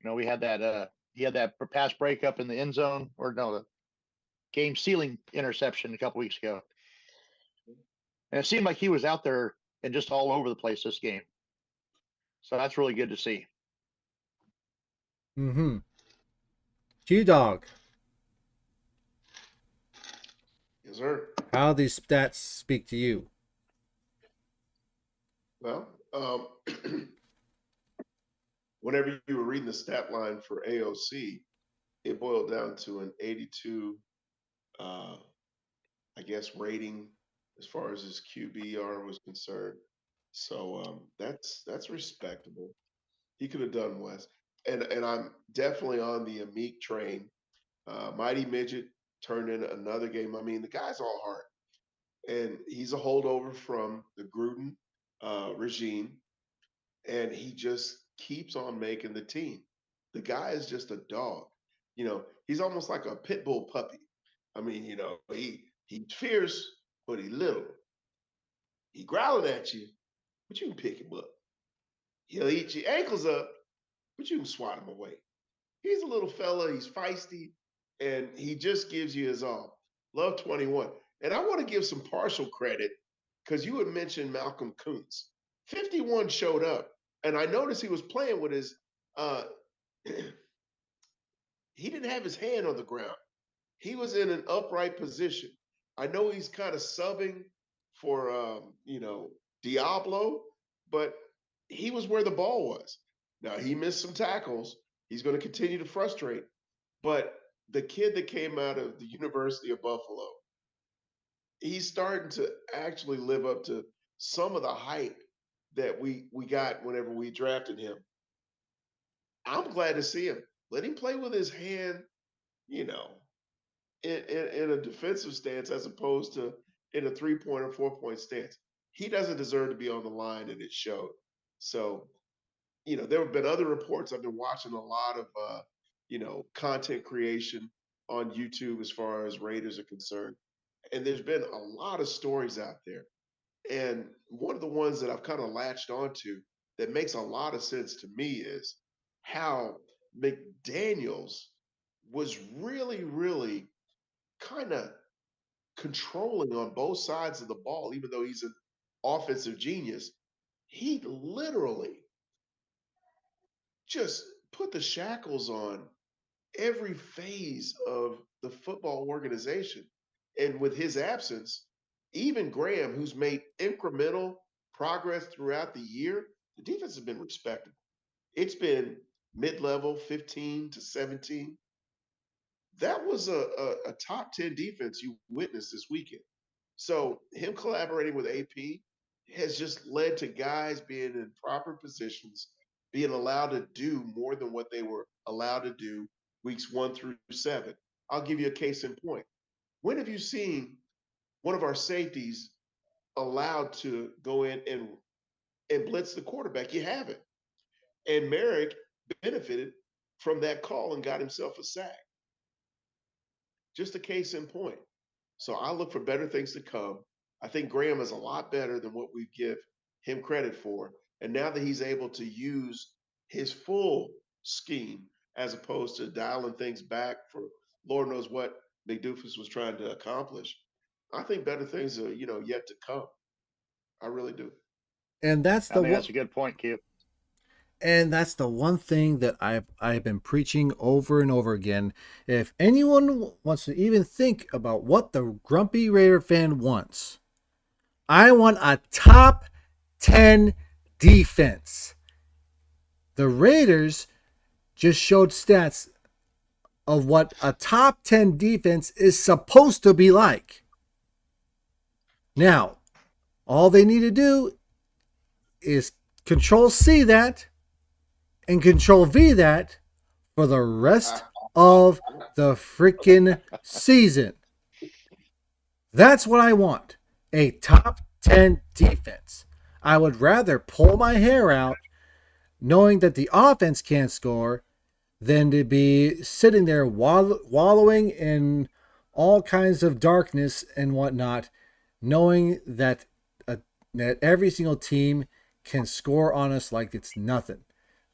We had that he had that pass breakup in the end zone, or no, the game sealing interception a couple weeks ago. And it seemed like he was out there and just all over the place this game. So that's really good to see. Mm-hmm. Q-Dog, Yes, sir. how do these stats speak to you? Well, whenever you were reading the stat line for AOC, it boiled down to an 82, I guess, rating as far as his QBR was concerned. So that's respectable. He could have done less. And I'm definitely on the Amik train. Mighty Midget turned in another game. I mean, the guy's all heart. And he's a holdover from the Gruden regime. And he just keeps on making the team. The guy is just a dog. He's almost like a pit bull puppy. I mean, he's fierce, but he little. He growling at you, but you can pick him up. He'll eat your ankles up, but you can swat him away. He's a little fella. He's feisty, and he just gives you his all. Love 21. And I want to give some partial credit because you had mentioned Malcolm Kuntz. 51 showed up, and I noticed he was playing with his. He didn't have his hand on the ground. He was in an upright position. I know he's kind of subbing for Diablo, but he was where the ball was. Now he missed some tackles. He's going to continue to frustrate. But the kid that came out of the University of Buffalo, he's starting to actually live up to some of the hype that we got whenever we drafted him. I'm glad to see him. Let him play with his hand, in a defensive stance as opposed to in a 3-point or 4-point stance. He doesn't deserve to be on the line, and it showed. So, there have been other reports. I've been watching a lot of, content creation on YouTube as far as Raiders are concerned. And there's been a lot of stories out there. And one of the ones that I've kind of latched onto that makes a lot of sense to me is how McDaniels was really, really kind of controlling on both sides of the ball, even though he's an offensive genius. He literally just put the shackles on every phase of the football organization. And with his absence, even Graham, who's made incremental progress throughout the year, the defense has been respectable. It's been mid-level, 15 to 17. That was a top 10 defense you witnessed this weekend. So him collaborating with AP has just led to guys being in proper positions, being allowed to do more than what they were allowed to do weeks 1 through 7. I'll give you a case in point. When have you seen one of our safeties allowed to go in and blitz the quarterback? You haven't. And Merrick benefited from that call and got himself a sack. Just a case in point. So I look for better things to come. I think Graham is a lot better than what we give him credit for. And now that he's able to use his full scheme as opposed to dialing things back for Lord knows what McDoofus was trying to accomplish, I think better things are, yet to come. I really do. And that's I the think one. that's a good point, Q. And that's the one thing that I've been preaching over and over again. If anyone wants to even think about what the grumpy Raider fan wants, I want a top 10 defense. The Raiders just showed stats of what a top 10 defense is supposed to be like. Now, all they need to do is Control C that and Control V that for the rest of the freaking season. That's what I want. A top 10 defense. I would rather pull my hair out knowing that the offense can't score than to be sitting there wallowing in all kinds of darkness and whatnot, knowing that that every single team can score on us like it's nothing.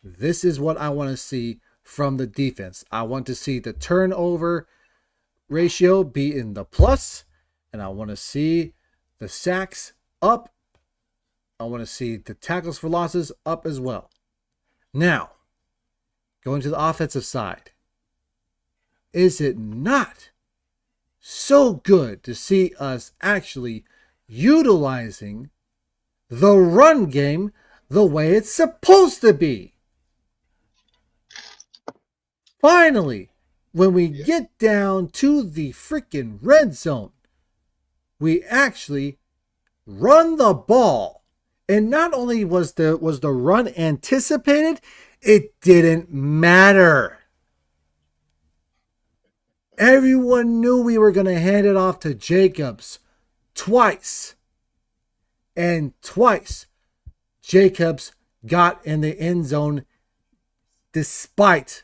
This is what I want to see from the defense. I want to see the turnover ratio be in the plus, and I want to see the sacks up. I want to see the tackles for losses up as well. Now, going to the offensive side. Is it not so good to see us actually utilizing the run game the way it's supposed to be? Finally, when we get down to the freaking red zone, we actually run the ball. And not only was the run anticipated, it didn't matter. Everyone knew we were going to hand it off to Jacobs twice. And twice, Jacobs got in the end zone despite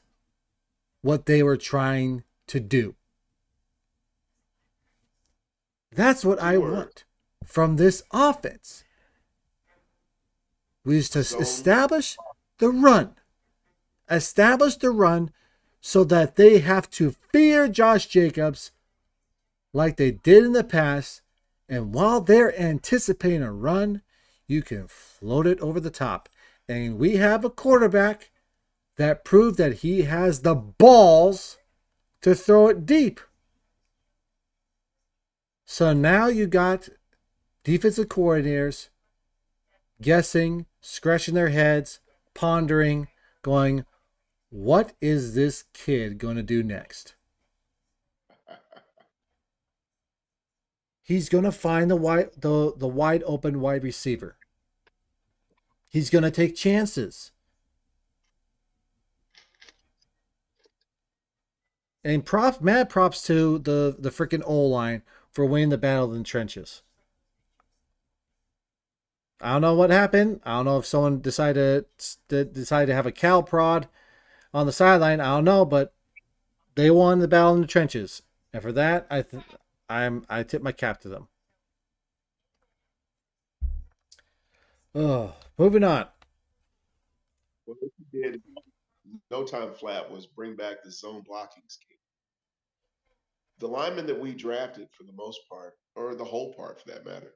what they were trying to do. That's what I want from this offense. We used to establish the run. Establish the run so that they have to fear Josh Jacobs like they did in the past. And while they're anticipating a run, you can float it over the top. And we have a quarterback that proved that he has the balls to throw it deep. So now you got defensive coordinators guessing, scratching their heads, pondering, going, what is this kid going to do next? He's going to find the wide open wide receiver. He's going to take chances. And mad props to the freaking O-line for winning the battle in the trenches. I don't know what happened. I don't know if someone decided to have a cow prod on the sideline. I don't know, but they won the battle in the trenches, and for that, I tip my cap to them. Oh, moving on. What he did no time flat was bring back the zone blocking scheme. The linemen that we drafted, for the most part, or the whole part for that matter,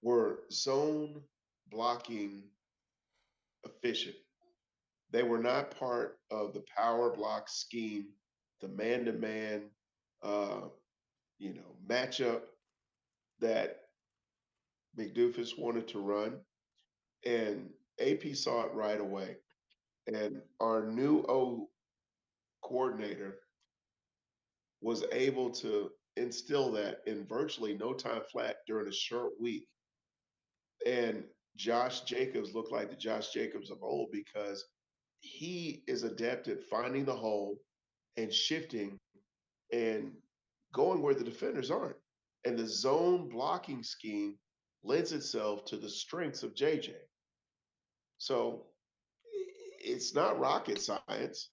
were zone blocking efficient. They were not part of the power block scheme, the man-to-man, matchup that McDoofus wanted to run. And AP saw it right away. And our new O coordinator was able to instill that in virtually no time flat during a short week. And Josh Jacobs looked like the Josh Jacobs of old because he is adept at finding the hole and shifting and going where the defenders aren't. And the zone blocking scheme lends itself to the strengths of JJ. So it's not rocket science.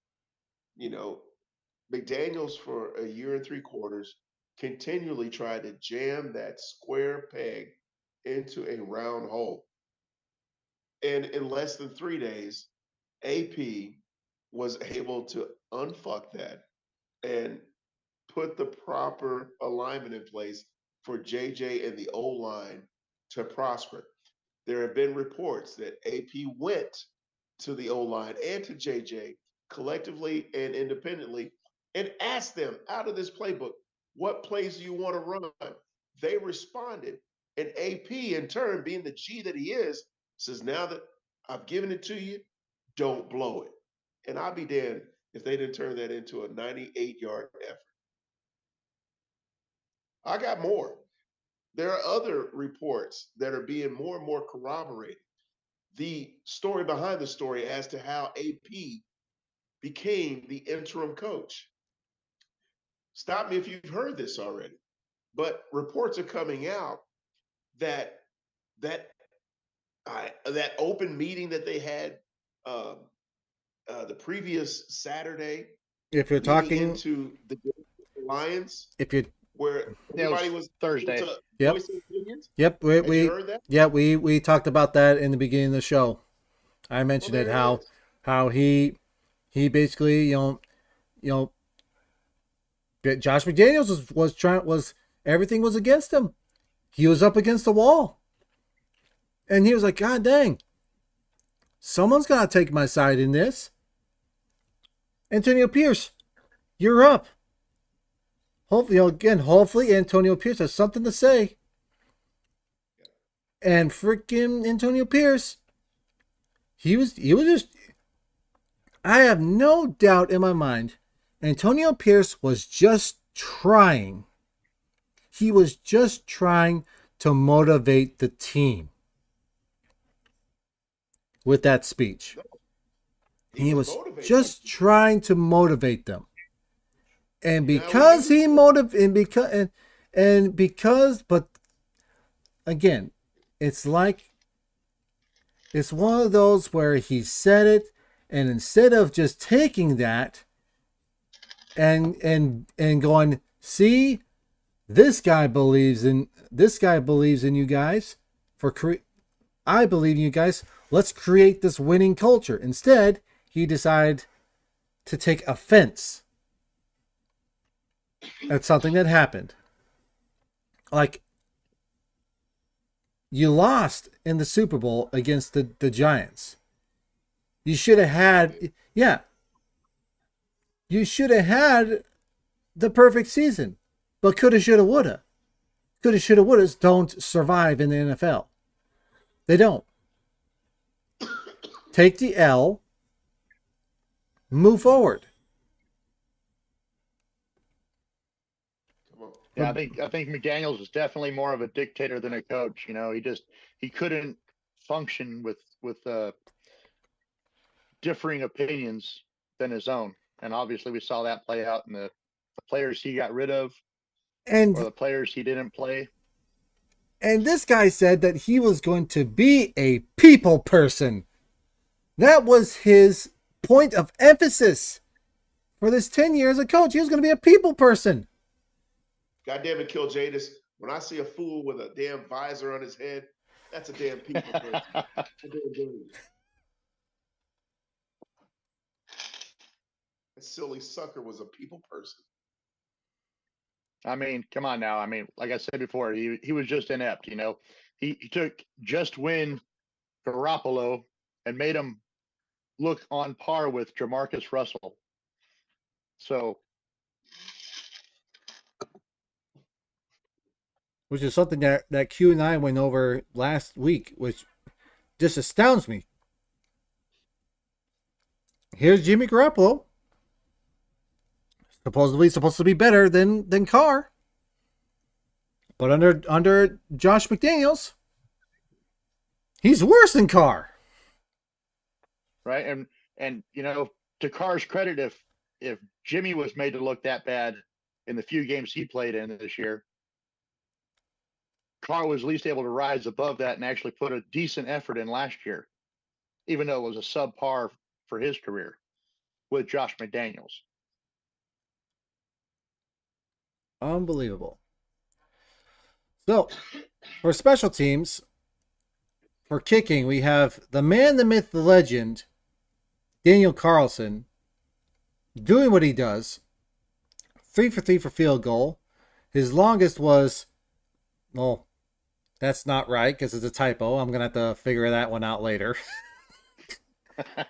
McDaniels for a year and 3/4 continually tried to jam that square peg into a round hole. And in less than 3 days, AP was able to unfuck that and put the proper alignment in place for JJ and the O-line to prosper. There have been reports that AP went to the O-line and to JJ collectively and independently and asked them out of this playbook, what plays do you want to run? They responded. And AP, in turn, being the G that he is, says, now that I've given it to you, don't blow it. And I'll be damned if they didn't turn that into a 98-yard effort. I got more. There are other reports that are being more and more corroborated. The story behind the story as to how AP became the interim coach. Stop me if you've heard this already, but reports are coming out that open meeting that they had the previous Saturday. If you're talking into the Lions, where everybody was Thursday. Yep. Yep. We talked about that in the beginning of the show. I mentioned how he basically Josh McDaniels was everything was against him. He was up against the wall, and he was like, God dang, Someone's got to take my side in this. Antonio Pierce, you're up. Hopefully Antonio Pierce has something to say. And freaking Antonio Pierce, he was just, I have no doubt in my mind, Antonio Pierce was just trying. He was just trying to motivate the team with that speech. He was just trying to motivate them. And because he but again, it's like, it's one of those where he said it, and instead of just taking that and going, see, this guy believes in you guys, I believe in you guys, let's create this winning culture. Instead, he decided to take offense at something that happened. Like, you lost in the Super Bowl against the Giants. You should have had, you should have had the perfect season. But coulda, shoulda, woulda. Coulda, shoulda, wouldas don't survive in the NFL. They don't. Take the L, move forward. Yeah, I think McDaniels is definitely more of a dictator than a coach. You know, he couldn't function with differing opinions than his own, and obviously we saw that play out in the players he got rid of, and or the players he didn't play. And this guy said that he was going to be a people person. That was his point of emphasis for this 10 years as a coach. He was going to be a people person. God damn it, Kill Jadis. When I see a fool with a damn visor on his head, that's a damn people person. That silly sucker was a people person. I mean, come on now. I mean, like I said before, he was just inept. You know, he took just win Garoppolo and made him look on par with Jamarcus Russell. So, which is something that Q and I went over last week, which just astounds me. Here's Jimmy Garoppolo, supposedly supposed to be better than Carr, but under Josh McDaniels, he's worse than Carr. Right, and you know, to Carr's credit, if Jimmy was made to look that bad in the few games he played in this year, Carr was at least able to rise above that and actually put a decent effort in last year, even though it was a subpar for his career with Josh McDaniels. Unbelievable. So, for special teams, for kicking, we have the man, the myth, the legend, Daniel Carlson, doing what he does. 3 for 3 for field goal. His longest was, well, that's not right because it's a typo. I'm going to have to figure that one out later.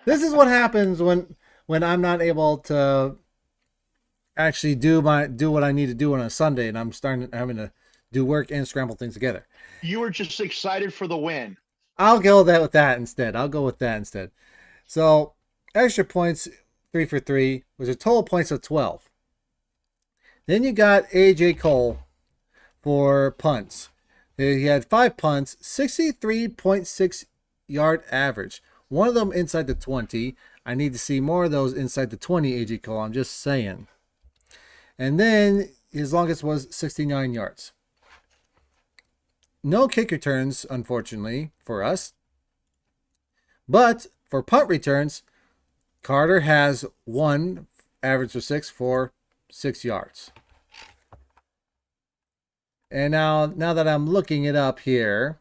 This is what happens when I'm not able to actually do what I need to do on a Sunday, and I'm having to do work and scramble things together. You were just excited for the win. I'll go with that instead. So, extra points, 3 for 3, was a total points of 12. Then you got AJ Cole for punts. He had 5 punts, 63.6 yard average. One of them inside the 20. I need to see more of those inside the 20, AJ Cole. I'm just saying. And then his longest was 69 yards. No kick returns, unfortunately, for us. But for punt returns, Carter has 1 average of 6 for 6 yards. And now that I'm looking it up here,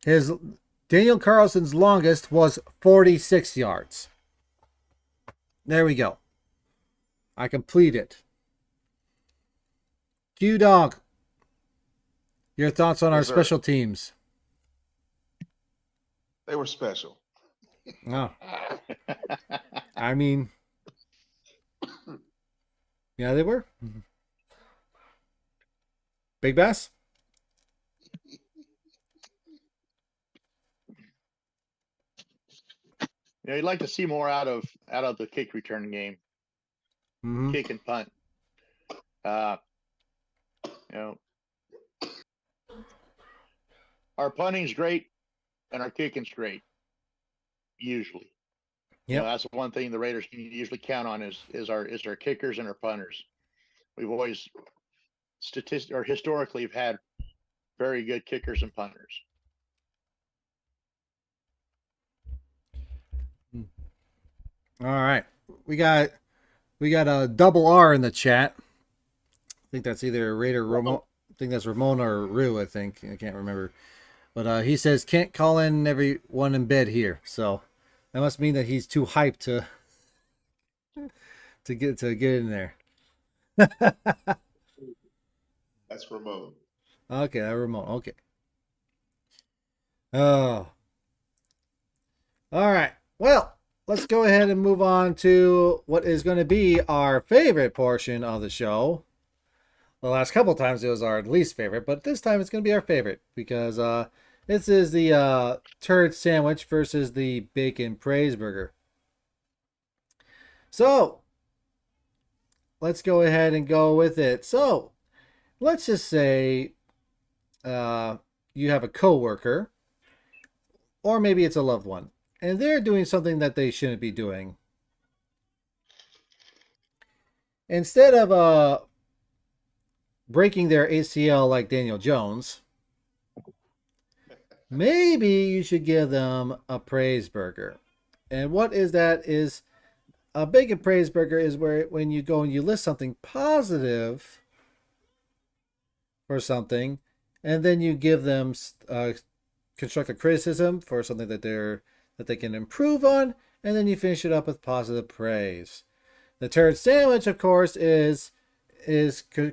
Daniel Carlson's longest was 46 yards. There we go. I complete it. Q Dog, your thoughts on our special teams? They were special. Oh, I mean, yeah, they were. Big Bass? You'd like to see more out of the kick return game, Mm-hmm. kick and punt. Uh, you know, our punting's great and our kicking's great. Usually, Yep. that's one thing the Raiders can usually count on is our kickers and our punters. We've always historically have had very good kickers and punters. All right. We got a double R in the chat. I think that's either Raider Ramon. I think that's Ramon or Rue. I think I can't remember, but he says can't call in everyone in bed here. So that must mean that he's too hyped to get in there. That's Ramon. Okay, that Ramon. Okay. Oh. All right. Well, let's go ahead and move on to what is going to be our favorite portion of the show. The last couple times it was our least favorite, but this time it's going to be our favorite because this is the turd sandwich versus the bacon praise burger. So, let's go ahead and go with it. So, let's just say you have a coworker, or maybe it's a loved one, and they're doing something that they shouldn't be doing. Instead of breaking their ACL like Daniel Jones, maybe you should give them a praise burger. And what is that? Is a bacon praise burger is where when you go and you list something positive for something, and then you give them constructive criticism for something that they can improve on, and then you finish it up with positive praise. The turd sandwich, of course, is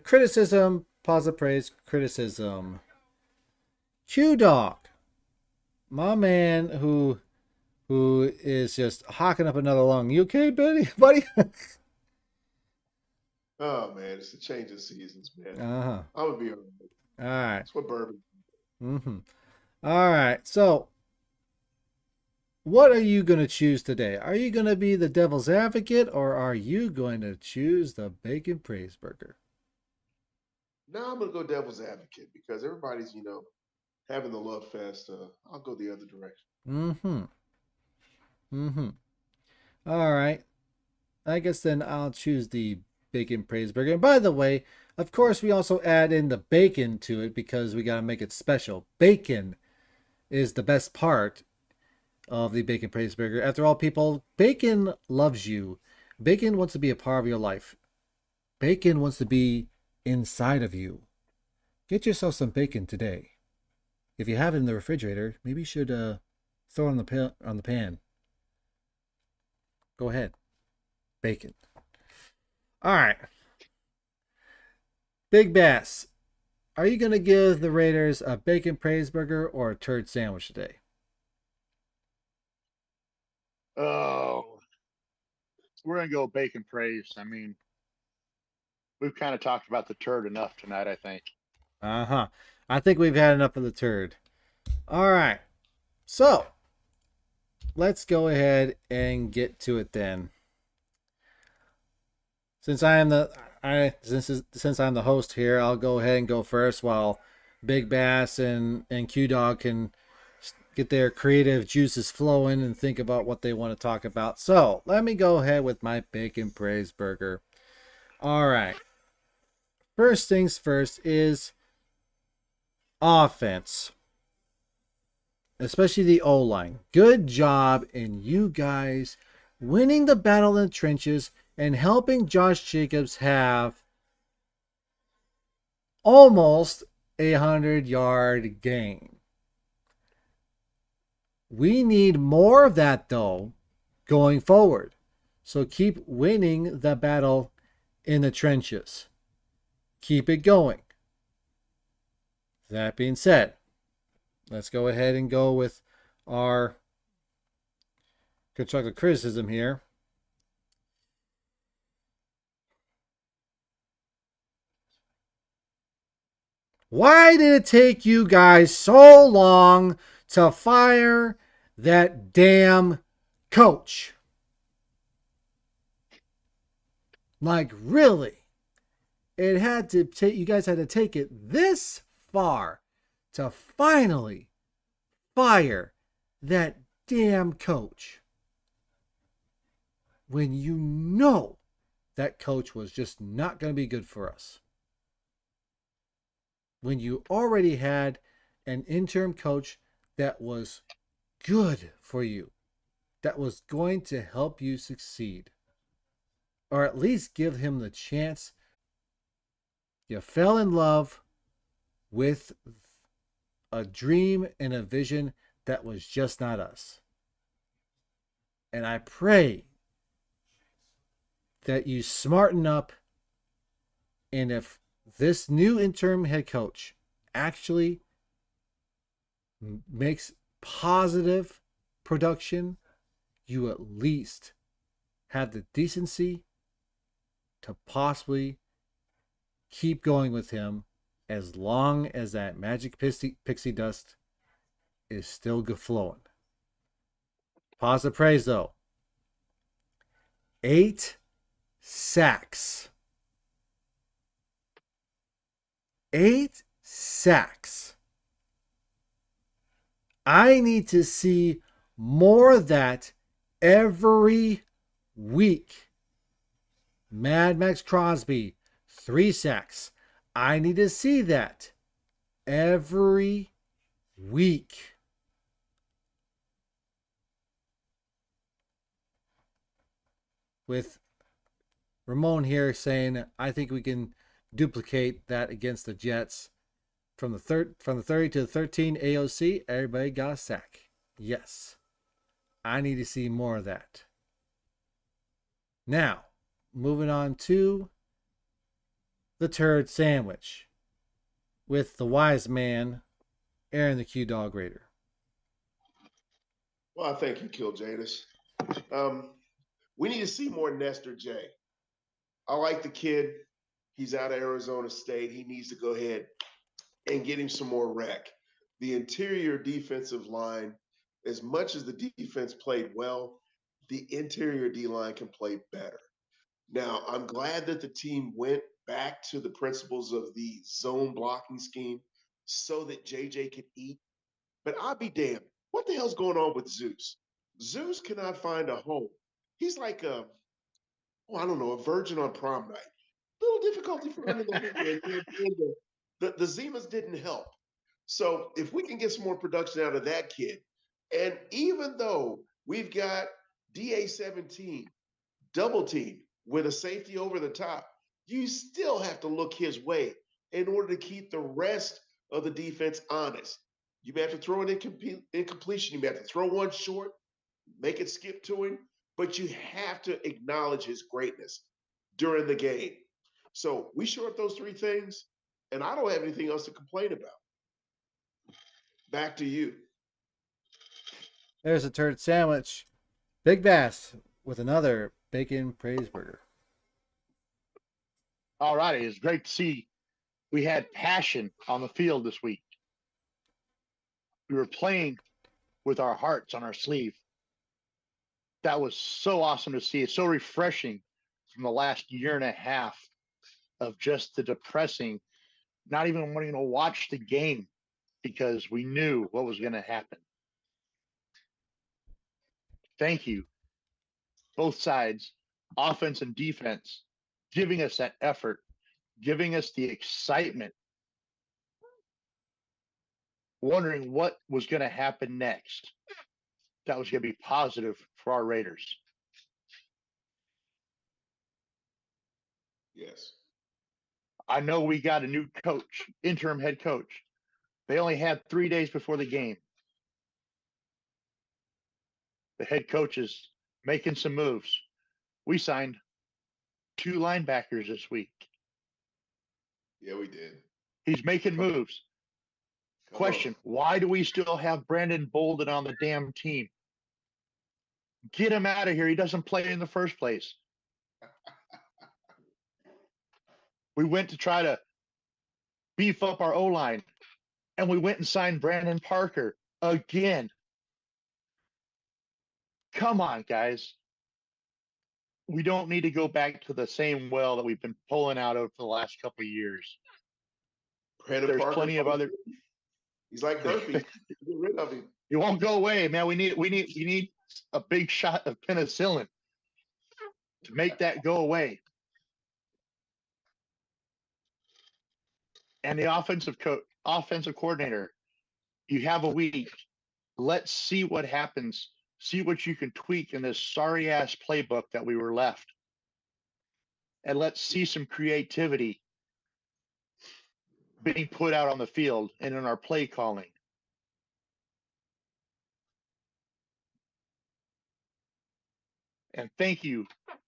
criticism, positive praise, criticism. Q Dog, my man, who is just hocking up another lung. You okay, buddy? Oh man, it's the change of seasons, man. Uh-huh. I would be all right. All right. That's what bourbon. Mm-hmm. All right. So, what are you going to choose today? Are you going to be the devil's advocate, or are you going to choose the bacon praise burger? Now I'm gonna go devil's advocate because everybody's, having the love fest. I'll go the other direction. Mm-hmm. Mm-hmm. All right. I guess then I'll choose the bacon praise burger. And by the way, of course, we also add in the bacon to it because we got to make it special. Bacon is the best part of the bacon praise burger. After all, people, bacon loves you. Bacon wants to be a part of your life. Bacon wants to be inside of you. Get yourself some bacon today. If you have it in the refrigerator, maybe you should throw it on the pan. Go ahead. Bacon. All right. Big Bass, are you going to give the Raiders a bacon praise burger or a turd sandwich today? Oh, we're going to go bacon praise. I mean, we've kind of talked about the turd enough tonight, I think. Uh-huh. I think we've had enough of the turd. All right. So, let's go ahead and get to it then. Since I'm the host here, I'll go ahead and go first while Big Bass and Q Dog can get their creative juices flowing and think about what they want to talk about. So let me go ahead with my bacon praise burger. All right. First things first is offense, especially the O-line. Good job in you guys winning the battle in the trenches and helping Josh Jacobs have almost 100-yard gain. We need more of that, though, going forward. So keep winning the battle in the trenches. Keep it going. That being said, let's go ahead and go with our constructive criticism here. Why did it take you guys so long to fire that damn coach? Like, really? It had to take, you guys had to take it this far to finally fire that damn coach when you know that coach was just not going to be good for us. When you already had an interim coach that was good for you, that was going to help you succeed, or at least give him the chance. You fell in love with a dream and a vision that was just not us. And I pray that you smarten up, and if this new interim head coach actually makes positive production, you at least have the decency to possibly keep going with him as long as that magic pixie dust is still flowing. Positive praise, though. 8 sacks. 8 sacks. I need to see more of that every week. Mad Max Crosby, 3 sacks. I need to see that every week. With Ramon here saying, I think we can duplicate that against the Jets. From the 30 to the 13 AOC, everybody got a sack. Yes. I need to see more of that. Now, moving on to the turd sandwich with the wise man, Aaron the Q Dog Raider. Well, I thank you, Kill Jadis. We need to see more Nestor J. I like the kid. He's out of Arizona State. He needs to go ahead and get him some more rec. The interior defensive line, as much as the defense played well, the interior D-line can play better. Now, I'm glad that the team went back to the principles of the zone blocking scheme so that JJ could eat. But I'll be damned. What the hell's going on with Zeus? Zeus cannot find a home. He's like I don't know, a virgin on prom night. Little difficulty for him in the the Zimas didn't help. So if we can get some more production out of that kid, and even though we've got DA-17 double team with a safety over the top, you still have to look his way in order to keep the rest of the defense honest. You may have to throw an incompletion. You may have to throw one short, make it skip to him, but you have to acknowledge his greatness during the game. So we shore up those 3 things, and I don't have anything else to complain about. Back to you. There's a turd sandwich. Big Bass with another bacon praise burger. All righty. It's great to see we had passion on the field this week. We were playing with our hearts on our sleeve. That was so awesome to see. It's so refreshing from the last year and a half of just the depressing, not even wanting to watch the game because we knew what was going to happen. Thank you, both sides, offense and defense, giving us that effort, giving us the excitement, wondering what was going to happen next. That was going to be positive for our Raiders. Yes. I know we got a new coach, interim head coach. They only had 3 days before the game. The head coach is making some moves. We signed 2 linebackers this week. Yeah, we did. He's making moves. Question, why do we still have Brandon Bolden on the damn team? Get him out of here. He doesn't play in the first place. We went to try to beef up our O-line, and we went and signed Brandon Parker again. Come on, guys. We don't need to go back to the same well that we've been pulling out of for the last couple of years. Brandon There's Parker, plenty of other. he's like herpes. Get rid of him. He won't go away, man. We need a big shot of penicillin to make that go away. And the offensive coordinator, you have a week. Let's see what happens. See what you can tweak in this sorry ass playbook that we were left. And let's see some creativity being put out on the field and in our play calling. And thank you,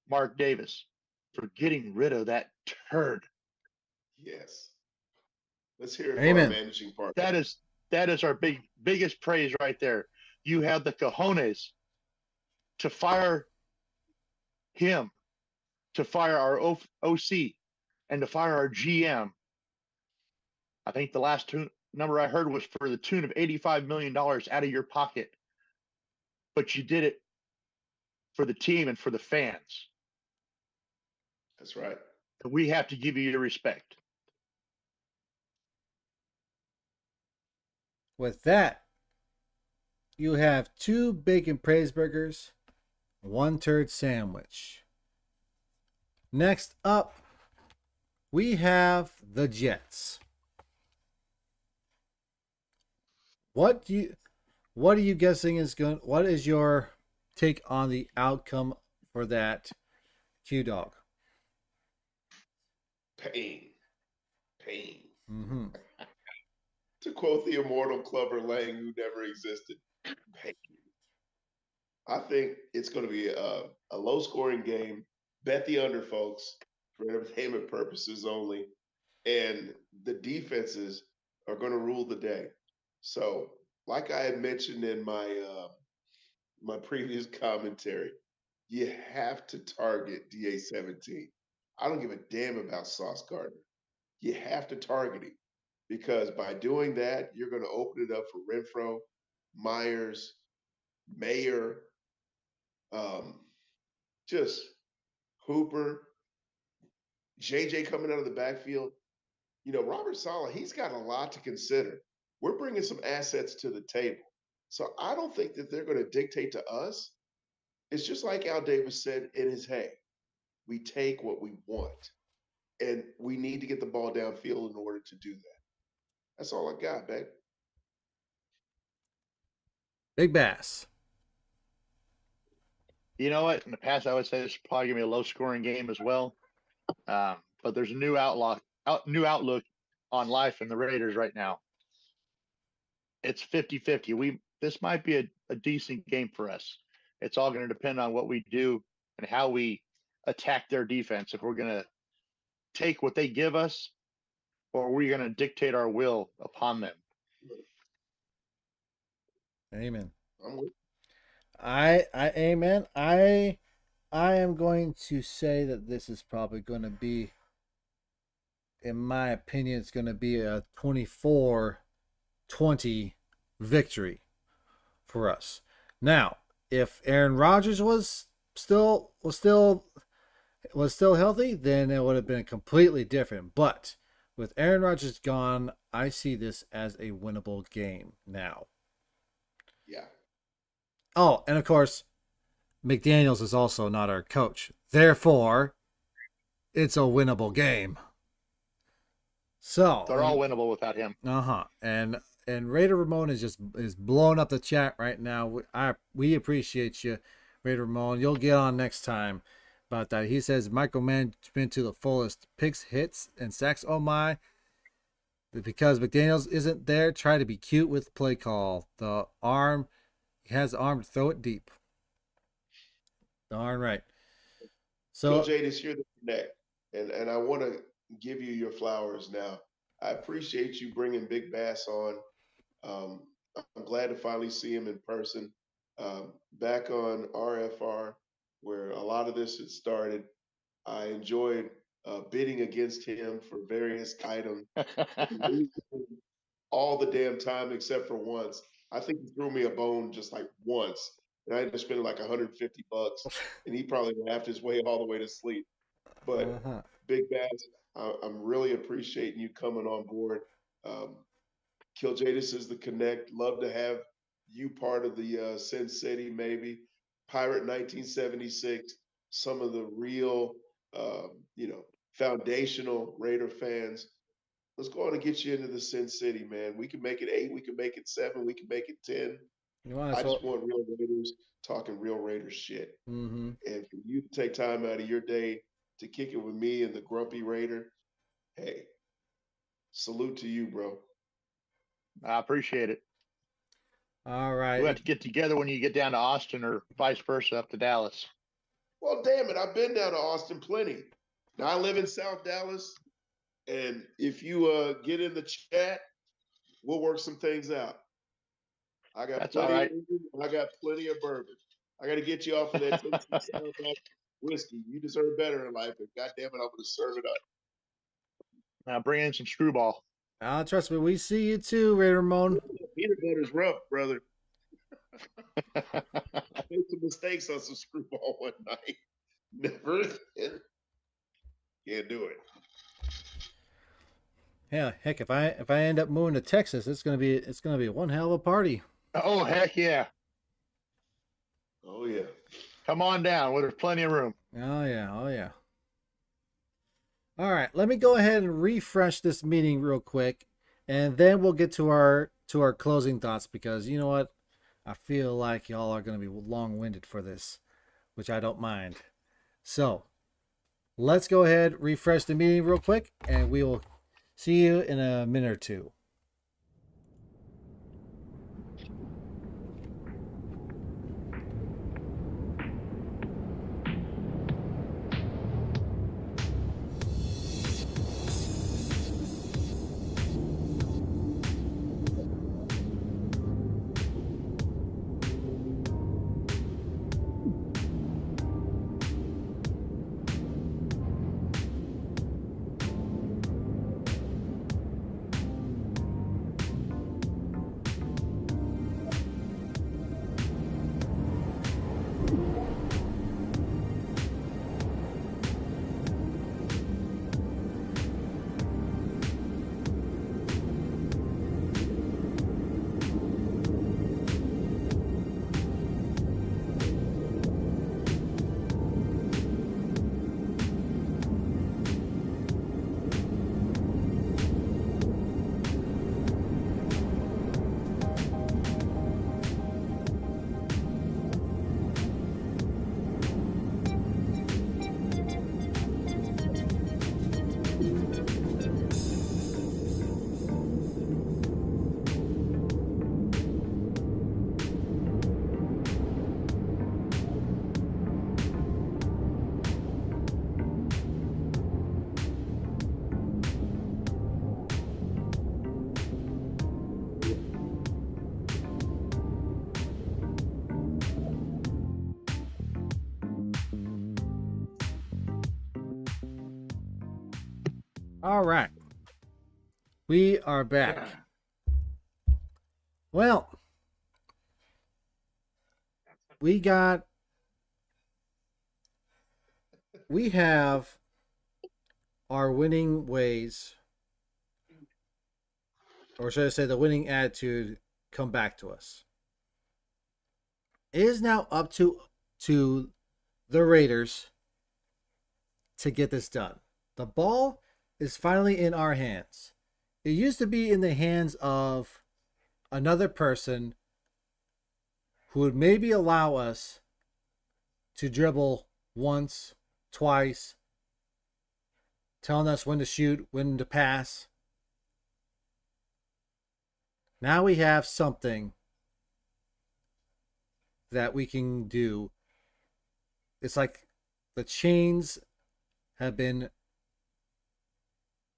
Mark Davis, for getting rid of that turd. Yes. Let's hear it Amen. for our managing partner. That is our biggest praise right there. You have the cojones to fire him, to fire our OC, and to fire our GM. I think the last number I heard was for the tune of $85 million out of your pocket. But you did it for the team and for the fans. That's right. And we have to give you your respect. With that, you have 2 bacon praise burgers, 1 turd sandwich. Next up, we have the Jets. What are you guessing is going? What is your take on the outcome for that, Q-Dog? Pain. Mm-hmm. To quote the immortal Clubber Lang, who never existed, pain. I think it's going to be a low-scoring game. Bet the under, folks, for entertainment purposes only. And the defenses are going to rule the day. So, like I had mentioned in my previous commentary, you have to target DA-17. I don't give a damn about Sauce Gardner. You have to target him because by doing that, you're going to open it up for Renfro, Myers, Mayer, just Hooper, JJ coming out of the backfield. You know, Robert Saleh, he's got a lot to consider. We're bringing some assets to the table. So I don't think that they're going to dictate to us. It's just like Al Davis said in his hay. We take what we want. And we need to get the ball downfield in order to do that. That's all I got, babe. Big Bass. You know what? In the past, I would say this is probably going to be a low-scoring game as well. But there's a new outlook on life in the Raiders right now. It's 50-50. This might be a decent game for us. It's all going to depend on what we do and how we attack their defense. If we're going to take what they give us, or we're going to dictate our will upon them. Amen. I'm with Amen. I am going to say that this is probably going to be, in my opinion, it's going to be a 24-20 victory for us. Now, if Aaron Rodgers was still healthy, then it would have been completely different. But with Aaron Rodgers gone, I see this as a winnable game now. Yeah. Oh, and of course, McDaniels is also not our coach. Therefore, it's a winnable game. So they're all winnable without him. And Raider Ramon is blowing up the chat right now. We appreciate you, Raider Ramon. You'll get on next time about that. He says micromanagement to the fullest. Picks, hits, and sacks. Oh my. Because McDaniels isn't there, try to be cute with play call. He has the arm to throw it deep. Darn right. So Coach Jadis, you're the connect. And I want to give you your flowers now. I appreciate you bringing Big Bass on. I'm glad to finally see him in person. Back on RFR, where a lot of this had started, I enjoyed bidding against him for various items all the damn time except for once. I think he threw me a bone just like once, and I had to spend like $150, and he probably laughed his way all the way to sleep. But Uh-huh. Big Bass, I'm really appreciating you coming on board. Um, Kill Jadis is the connect. Love to have you part of the Sin City, maybe. Pirate 1976, some of the real, foundational Raider fans. Let's go on and get you into the Sin City, man. We can make it 8, we can make it 7, we can make it 10. You want I to? just want real Raiders talking real Raiders shit. Mm-hmm. And for you to take time out of your day to kick it with me and the Grumpy Raider, hey, salute to you, bro. I appreciate it. All We'll have right. to get together when you get down to Austin or vice versa up to Dallas. Well, damn it, I've been down to Austin plenty. Now I live in South Dallas, and if you get in the chat, we'll work some things out. I got That's all plenty right. of I got plenty of bourbon. I got to get you off of that Tennessee Saddleback whiskey. You deserve better in life, and goddamn it, I'm gonna serve it up. Now bring in some screwball. Trust me, we see you too, Ray Ramon. Peanut butter's rough, brother. I made some mistakes on some screwball one night. Never again. Can't do it. Yeah, heck, if I end up moving to Texas, it's gonna be one hell of a party. Oh, heck yeah. Oh yeah. Come on down. There's plenty of room. Oh yeah, oh yeah. All right, let me go ahead and refresh this meeting real quick, and then we'll get to our closing thoughts, because you know what, I feel like y'all are gonna be long-winded for this, which I don't mind. So let's go ahead, refresh the meeting real quick, and we will see you in a minute or two. All right, we are back. Well, we have our winning ways, or should I say the winning attitude, come back to us. It is now up to the Raiders to get this done. The ball is finally in our hands. It used to be in the hands of another person who would maybe allow us to dribble once, twice, telling us when to shoot, when to pass. Now we have something that we can do. It's like the chains have been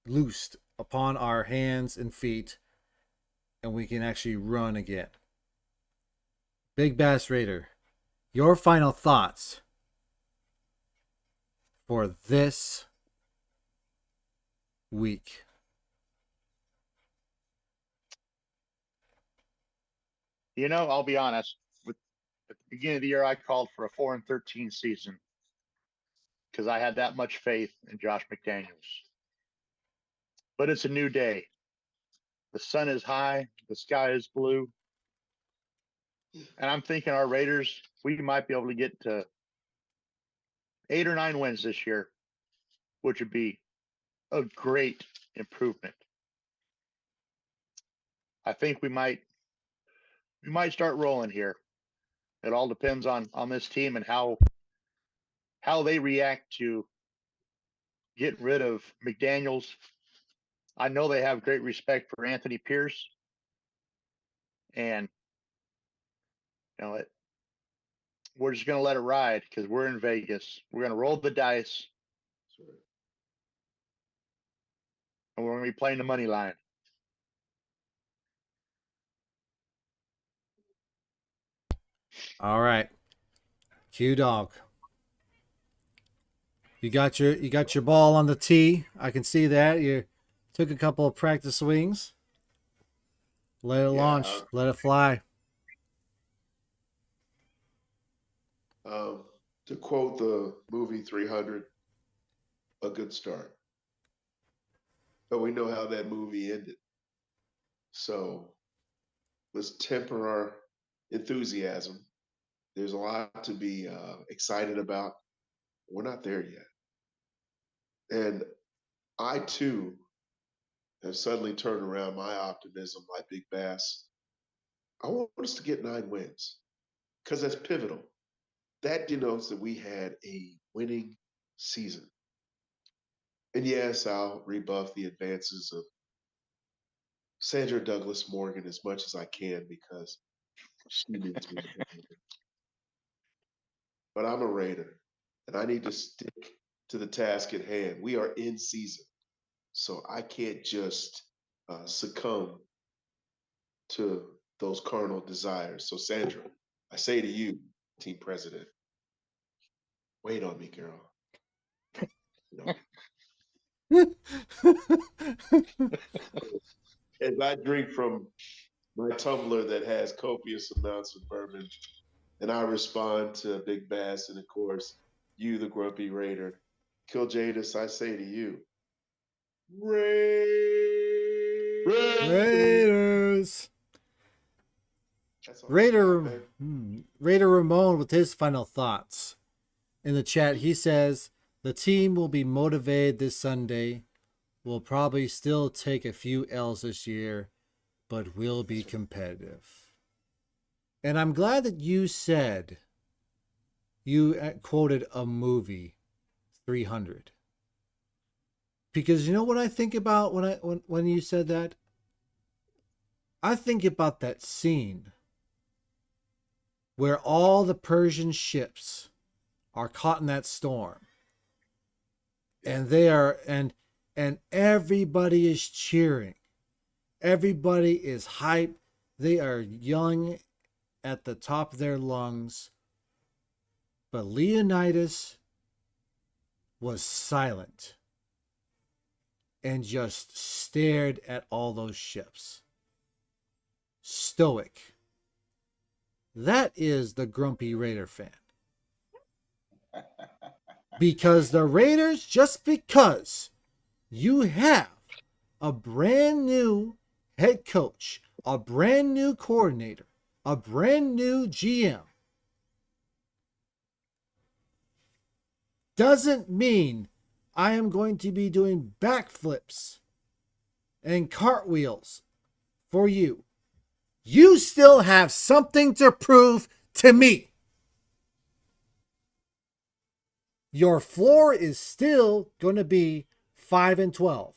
loosed upon our hands and feet, and we can actually run again. Big Bass Raider, your final thoughts for this week. I'll be honest. At the beginning of the year, I called for a 4-13 season because I had that much faith in Josh McDaniels. But it's a new day. The sun is high, the sky is blue, and I'm thinking our Raiders, we might be able to get to 8 or 9 wins this year, which would be a great improvement. I think we might start rolling here. It all depends on this team and how they react to getting rid of McDaniels. I know they have great respect for Anthony Pierce, and we're just going to let it ride because we're in Vegas. We're going to roll the dice, and we're going to be playing the money line. All right. Q Dog. You got your ball on the tee. I can see that. You took a couple of practice swings. Let it launch. Let it fly. To quote the movie 300, a good start. But we know how that movie ended. So let's temper our enthusiasm. There's a lot to be excited about. We're not there yet. And I, too, have suddenly turned around my optimism like Big Bass. I want us to get 9 wins because that's pivotal. That denotes that we had a winning season. And yes, I'll rebuff the advances of Sandra Douglas Morgan as much as I can because she needs me. But I'm a Raider, and I need to stick to the task at hand. We are in season, so I can't just succumb to those carnal desires. So, Sandra, I say to you, team president, wait on me, girl. As I drink from my tumbler that has copious amounts of bourbon, and I respond to Big Bass, and of course, you, the Grumpy Raider. Kill Jadis, I say to you, Raiders. Raider Ramon with his final thoughts. In the chat, he says, the team will be motivated this Sunday. We'll probably still take a few L's this year, but we'll be competitive. And I'm glad that you said, you quoted a movie, 300. Because you know what I think about when you said that? I think about that scene where all the Persian ships are caught in that storm. And they are and everybody is cheering. Everybody is hyped. They are yelling at the top of their lungs. But Leonidas was silent and just stared at all those ships. Stoic. That is the Grumpy Raider fan. Because the Raiders, just because you have a brand new head coach, a brand new coordinator, a brand new GM, doesn't mean I am going to be doing backflips and cartwheels for you. You still have something to prove to me. Your floor is still going to be 5-12,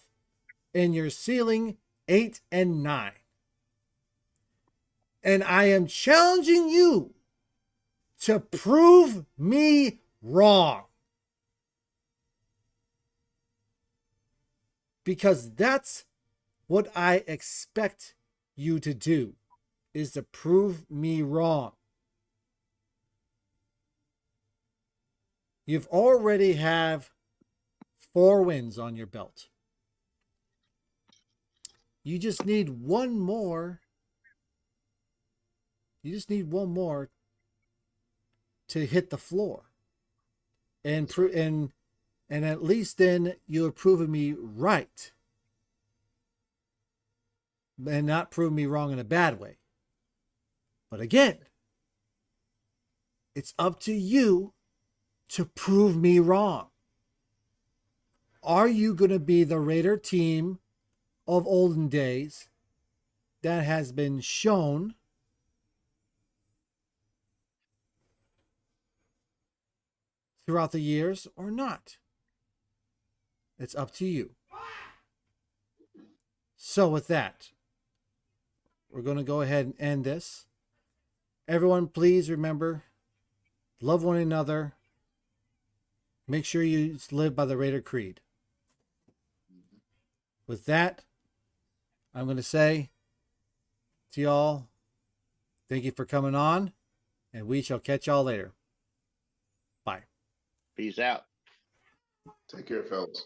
and your ceiling 8-9. And I am challenging you to prove me wrong. Because that's what I expect you to do, is to prove me wrong. You've already have 4 wins on your belt. You just need one more. You just need one more to hit the floor. And at least then you have proven me right. And not proven me wrong in a bad way. But again, it's up to you to prove me wrong. Are you going to be the Raider team of olden days that has been shown throughout the years or not? It's up to you. So with that, we're going to go ahead and end this. Everyone, please remember, love one another. Make sure you live by the Raider Creed. With that, I'm going to say to y'all, thank you for coming on, and we shall catch y'all later. Bye. Peace out. Take care, fellas.